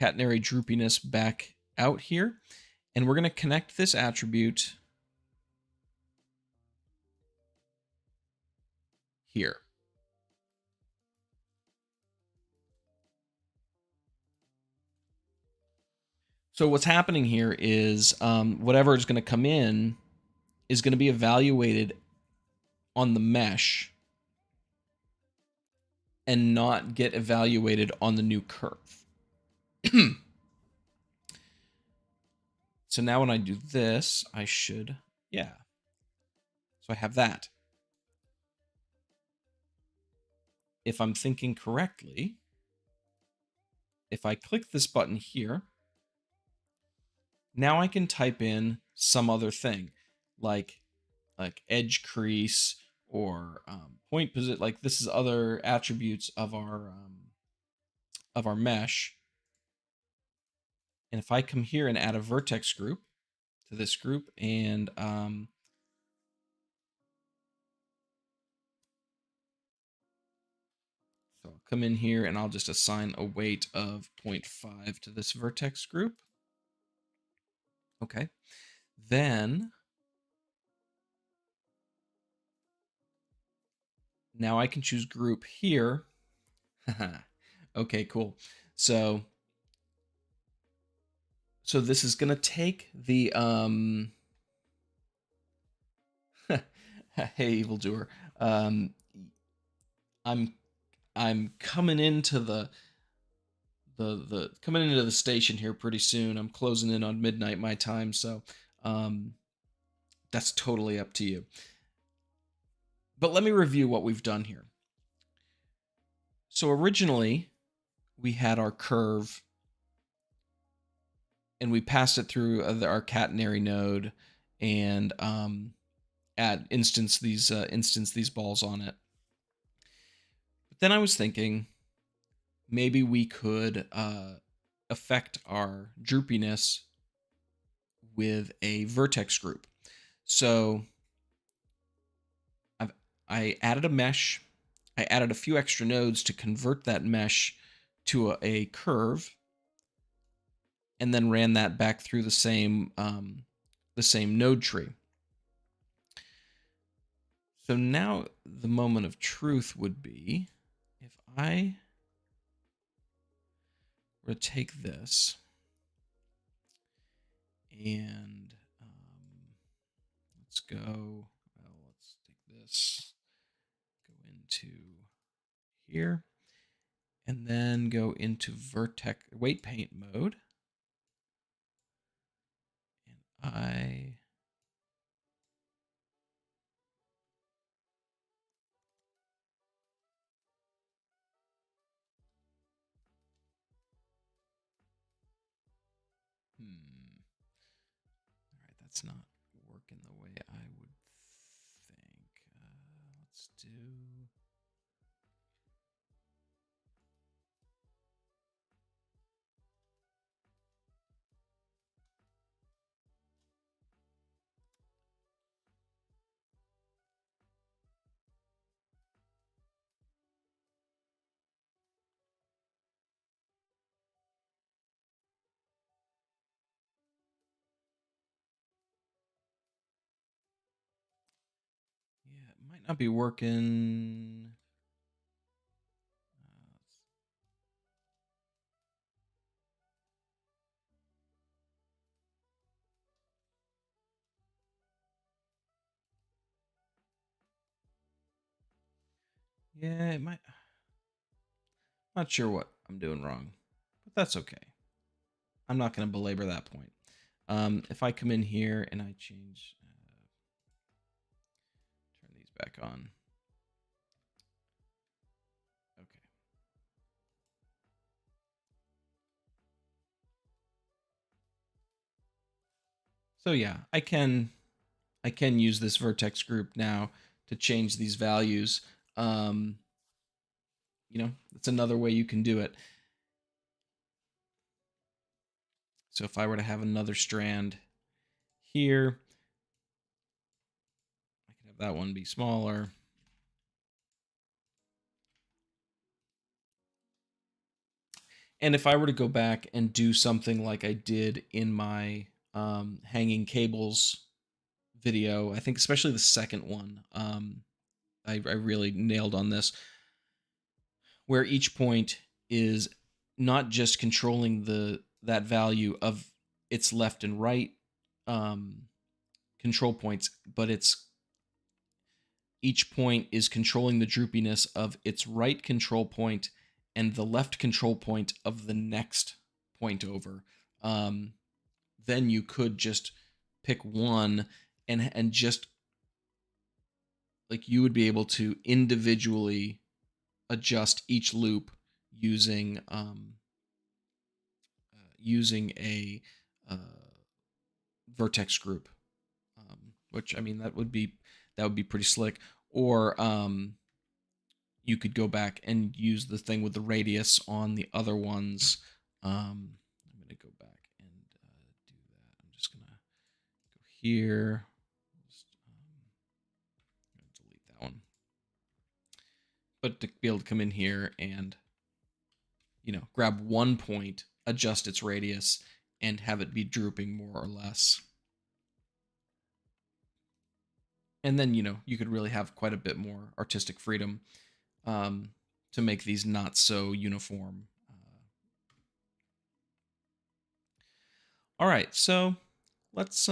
catenary droopiness back out here, and we're going to connect this attribute here. So what's happening here is whatever is going to come in is going to be evaluated on the mesh and not get evaluated on the new curve. So now when I do this, I should, yeah. So I have that. If I'm thinking correctly, if I click this button here, now I can type in some other thing, like edge crease or point position. Like, this is other attributes of our mesh. And if I come here and add a vertex group to this group, and so I'll come in here and I'll just assign a weight of 0.5 to this vertex group. Okay. Then now I can choose group here. Okay, cool. So this is going to take the hey, evildoer. I'm coming into the station here pretty soon. I'm closing in on midnight my time, so that's totally up to you. But let me review what we've done here. So originally we had our curve and we passed it through our catenary node and instance these balls on it. But then I was thinking maybe we could affect our droopiness with a vertex group. So I added a mesh. I added a few extra nodes to convert that mesh to a curve, and then ran that back through the same node tree. So now the moment of truth would be if I were to take this and let's go. Well, let's this, go into here, and then go into vertex weight paint mode. And all right, that's not working the way I would think. Let's do. Yeah, it might not be working. Yeah, it might. Not sure what I'm doing wrong, but that's okay. I'm not going to belabor that point. If I come in here and I change, turn these back on. Okay. So yeah, I can use this vertex group now to change these values. It's another way you can do it. So if I were to have another strand here, I could have that one be smaller. And if I were to go back and do something like I did in my hanging cables video, I think especially the second one, I really nailed on this, where each point is not just controlling that value of its left and right um, control points, but each point is controlling the droopiness of its right control point and the left control point of the next point over. Then you could just pick one and just like you would be able to individually adjust each loop using using a uh, vertex group, which I mean that would be pretty slick. Or you could go back and use the thing with the radius on the other ones. I'm gonna go back and do that. I'm just gonna go here. Just, delete that one. But to be able to come in here and grab one point, adjust its radius, and have it be drooping more or less. And then you could really have quite a bit more artistic freedom to make these not so uniform. All right, so let's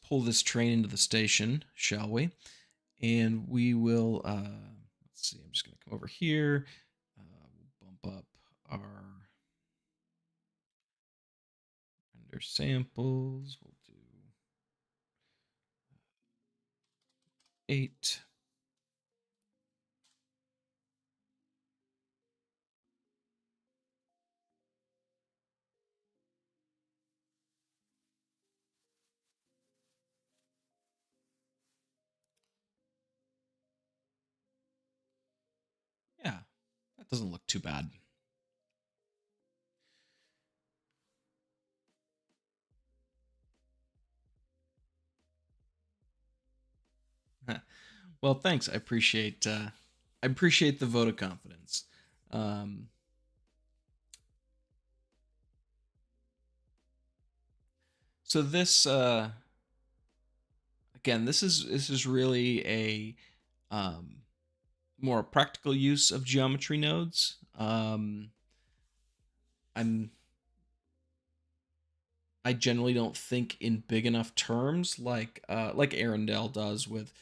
pull this train into the station, shall we? And we will let's see. I'm just going to come over here. We'll bump up our render samples. We'll do 8. Yeah, that doesn't look too bad. Well, thanks. I appreciate the vote of confidence. So this again, this is really a more practical use of geometry nodes. I'm I generally don't think in big enough terms like Arendelle does with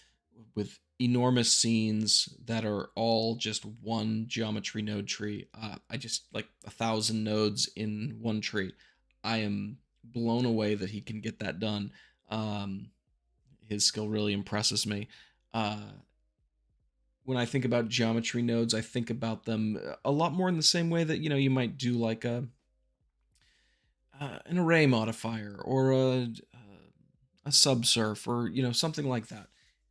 enormous scenes that are all just one geometry node tree. I just like 1,000 nodes in one tree. I am blown away that he can get that done. Um, his skill really impresses me. Uh, when I think about geometry nodes, I think about them a lot more in the same way that you might do like an array modifier or a subsurf or something like that.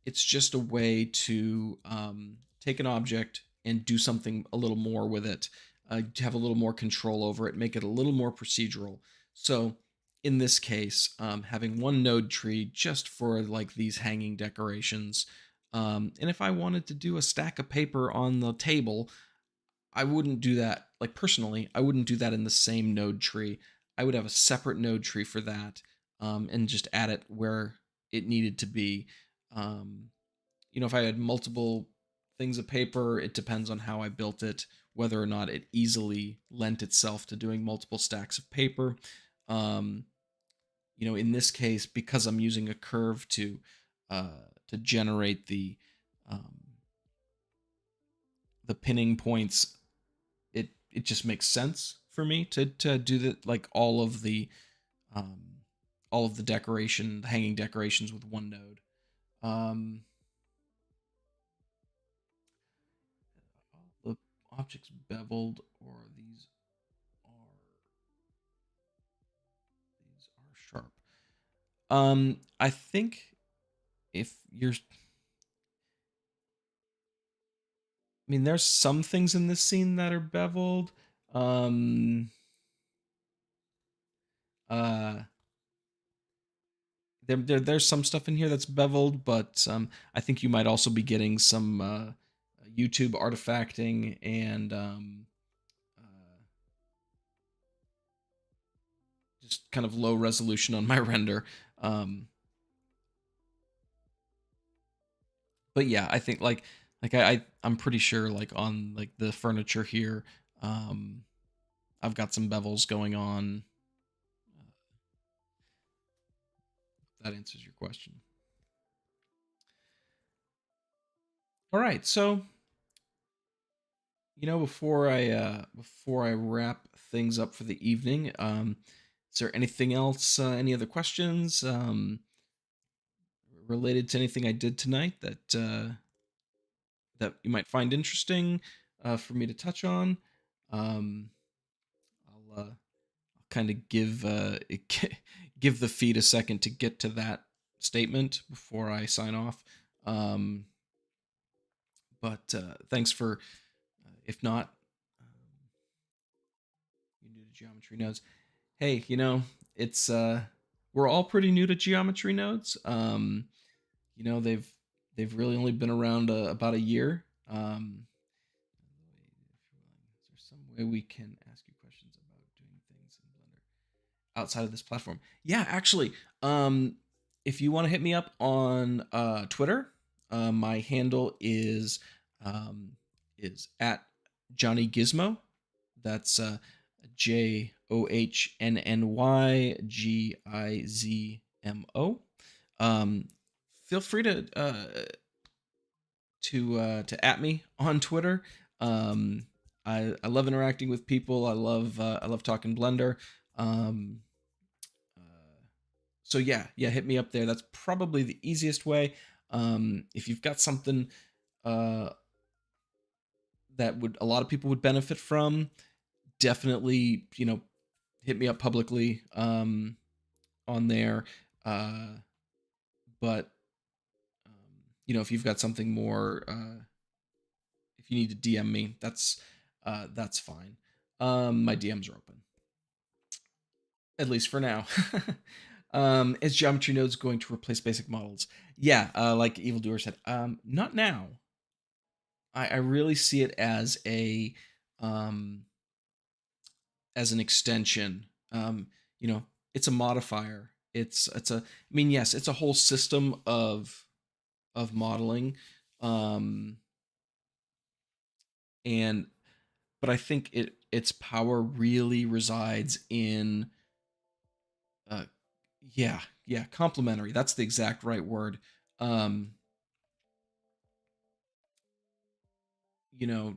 It's just a way to take an object and do something a little more with it, have a little more control over it, make it a little more procedural. So in this case, having one node tree just for like these hanging decorations. And if I wanted to do a stack of paper on the table, I wouldn't do that. Like personally, I wouldn't do that in the same node tree. I would have a separate node tree for that, and just add it where it needed to be. Um, if I had multiple things of paper, it depends on how I built it, whether or not it easily lent itself to doing multiple stacks of paper. Um, in this case, because I'm using a curve to generate um, the pinning points, it just makes sense for me to do that, like um all of the decoration, the hanging decorations with one node. um the objects beveled, or these are sharp. I think if you're I mean, there's some things in this scene that are beveled. um uh there's some stuff in here that's beveled, but I think you might also be getting some YouTube artifacting and uh, just kind of low resolution on my render. Um, but yeah, I think I'm pretty sure like on like the furniture here, um, I've got some bevels going on. That answers your question. All right, so before I wrap things up for the evening, is there anything else? Any other questions related to anything I did tonight that you might find interesting for me to touch on? Um, I'll kind of give the feed a second to get to that statement before I sign off. Um, but thanks for, if not, you new to geometry nodes. Hey, it's we're all pretty new to geometry nodes. They've really only been around about a year. Is there some way we can ask you questions about doing things in Blender outside of this platform? Yeah, actually, if you want to hit me up on Twitter, my handle um, is at Johnny Gizmo. That's JohnnyGizmo. Feel free to at me on Twitter. I love interacting with people. I love talking Blender. Um, uh, so yeah, hit me up there. That's probably the easiest way. If you've got something uh, that would a lot of people would benefit from, definitely hit me up publicly on there. Uh, but if you've got something more, if you need to DM me, that's fine. My DMs are open, at least for now. Is geometry nodes going to replace basic models? Yeah, like Evildoer said, not now. I really see it um, as an extension. You know, it's a modifier. I mean, yes, it's a whole system of modeling, um, and but I think its power really resides in Yeah, complementary. That's the exact right word. Um, you know,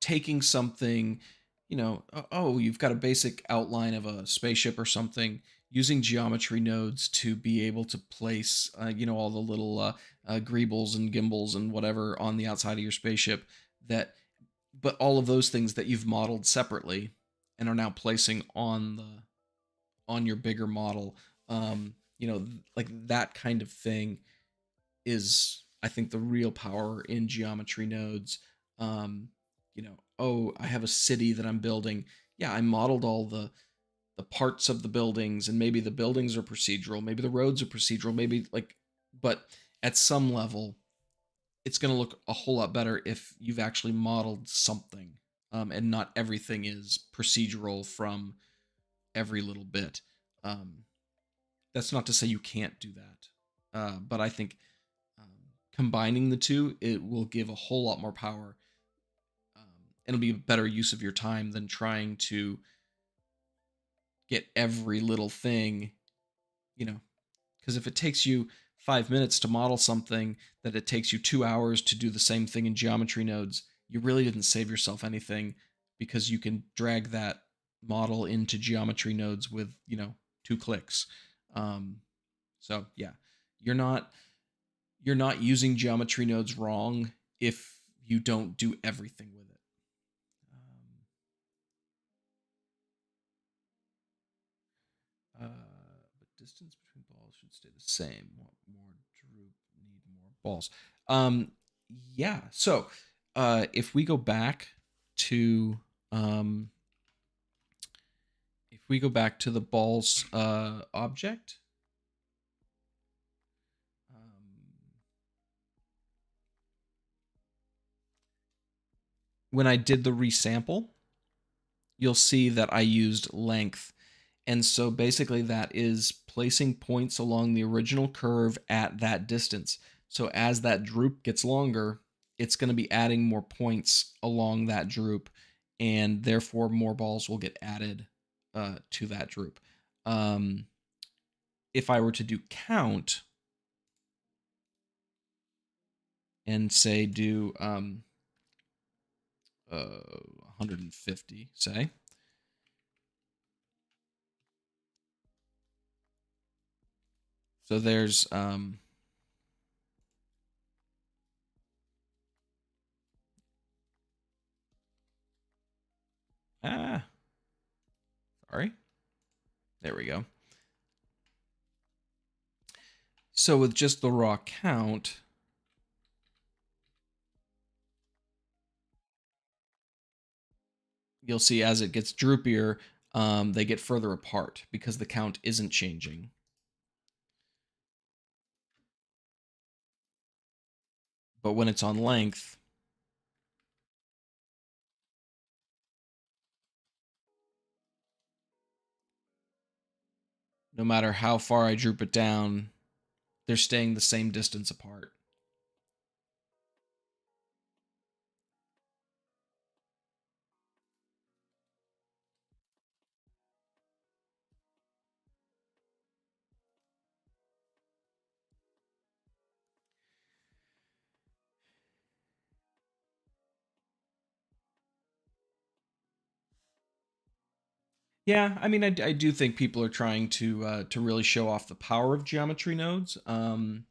taking something, oh, you've got a basic outline of a spaceship or something, using geometry nodes to be able to place, all the little greebles and gimbals and whatever on the outside of your spaceship. But all of those things that you've modeled separately and are now placing on your bigger model, like that kind of thing is, I think, the real power in geometry nodes. Oh, I have a city that I'm building. Yeah, I modeled all the parts of the buildings, and maybe the buildings are procedural, maybe the roads are procedural, maybe like, but at some level, it's going to look a whole lot better if you've actually modeled something, and not everything is procedural from every little bit. Um, that's not to say you can't do that, but I think combining the two, it will give a whole lot more power. It'll be a better use of your time than trying to get every little thing, you know, because if it takes you 5 minutes to model something that it takes you 2 hours to do the same thing in geometry nodes, you really didn't save yourself anything, because you can drag that model into geometry nodes with, 2 clicks. Um, so yeah, you're not you're not using geometry nodes wrong if you don't do everything with it. But distance between balls should stay the same. Want more droop, need more balls. Um, yeah. So, if we go back to um, if we go back to the balls object, when I did the resample, you'll see that I used length. And so basically that is placing points along the original curve at that distance. So as that droop gets longer, it's going to be adding more points along that droop, and therefore more balls will get added to that droop. If I were to do count and say do 150, say, so there's ah sorry, there we go. So with just the raw count, you'll see as it gets droopier, they get further apart because the count isn't changing. But when it's on length, no matter how far I droop it down, they're staying the same distance apart. Yeah, I mean, I do think people are trying to really show off the power of geometry nodes. You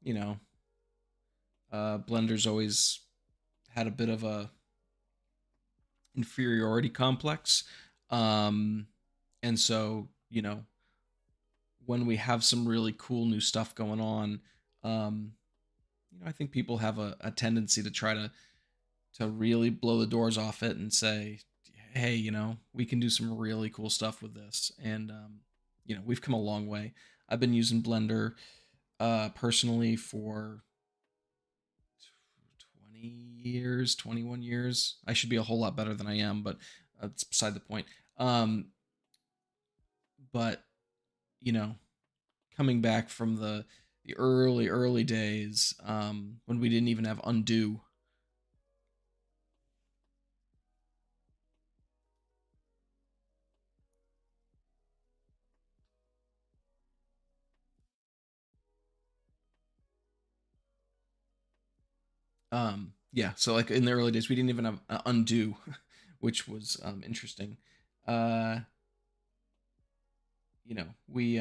know, Blender's always had a bit of a inferiority complex, um, and so when we have some really cool new stuff going on, um, I think people have a tendency to try to really blow the doors off it and say, hey, we can do some really cool stuff with this. And we've come a long way. I've been using Blender personally for 20 years, 21 years. I should be a whole lot better than I am, but that's beside the point. But you know, coming back from the early days, when we didn't even have undo. Yeah, so like in the early days, we didn't even have undo, which was interesting. Uh, you know, we've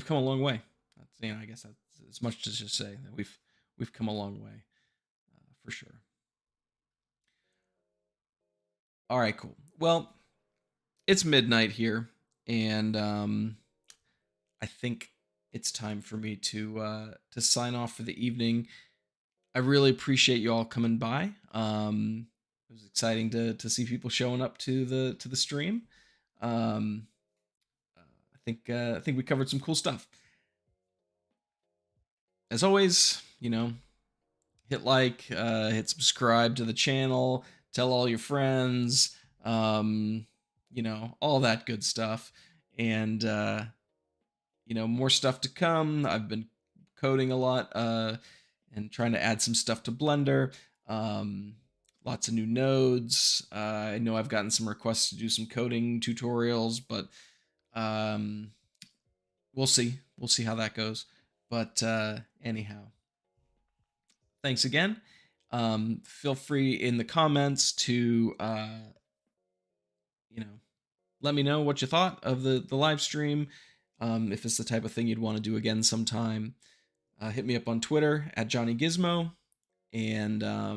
come a long way. That's, I guess that's as much to just say that we've come a long way, for sure. All right, cool. Well, it's midnight here, and I think it's time for me to sign off for the evening. I really appreciate you all coming by. It was exciting to see people showing up to the stream. Um, I think we covered some cool stuff. As always, hit like, hit subscribe to the channel, tell all your friends, all that good stuff, and more stuff to come. I've been coding a lot, and trying to add some stuff to Blender. Um, Lots of new nodes. I know I've gotten some requests to do some coding tutorials, but um, we'll see. We'll see how that goes. But anyhow, thanks again. Feel free in the comments to you know let me know what you thought of the live stream. If it's the type of thing you'd want to do again sometime, hit me up on Twitter at Johnny Gizmo, and uh,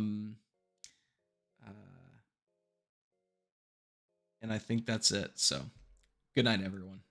and I think that's it. So good night, everyone.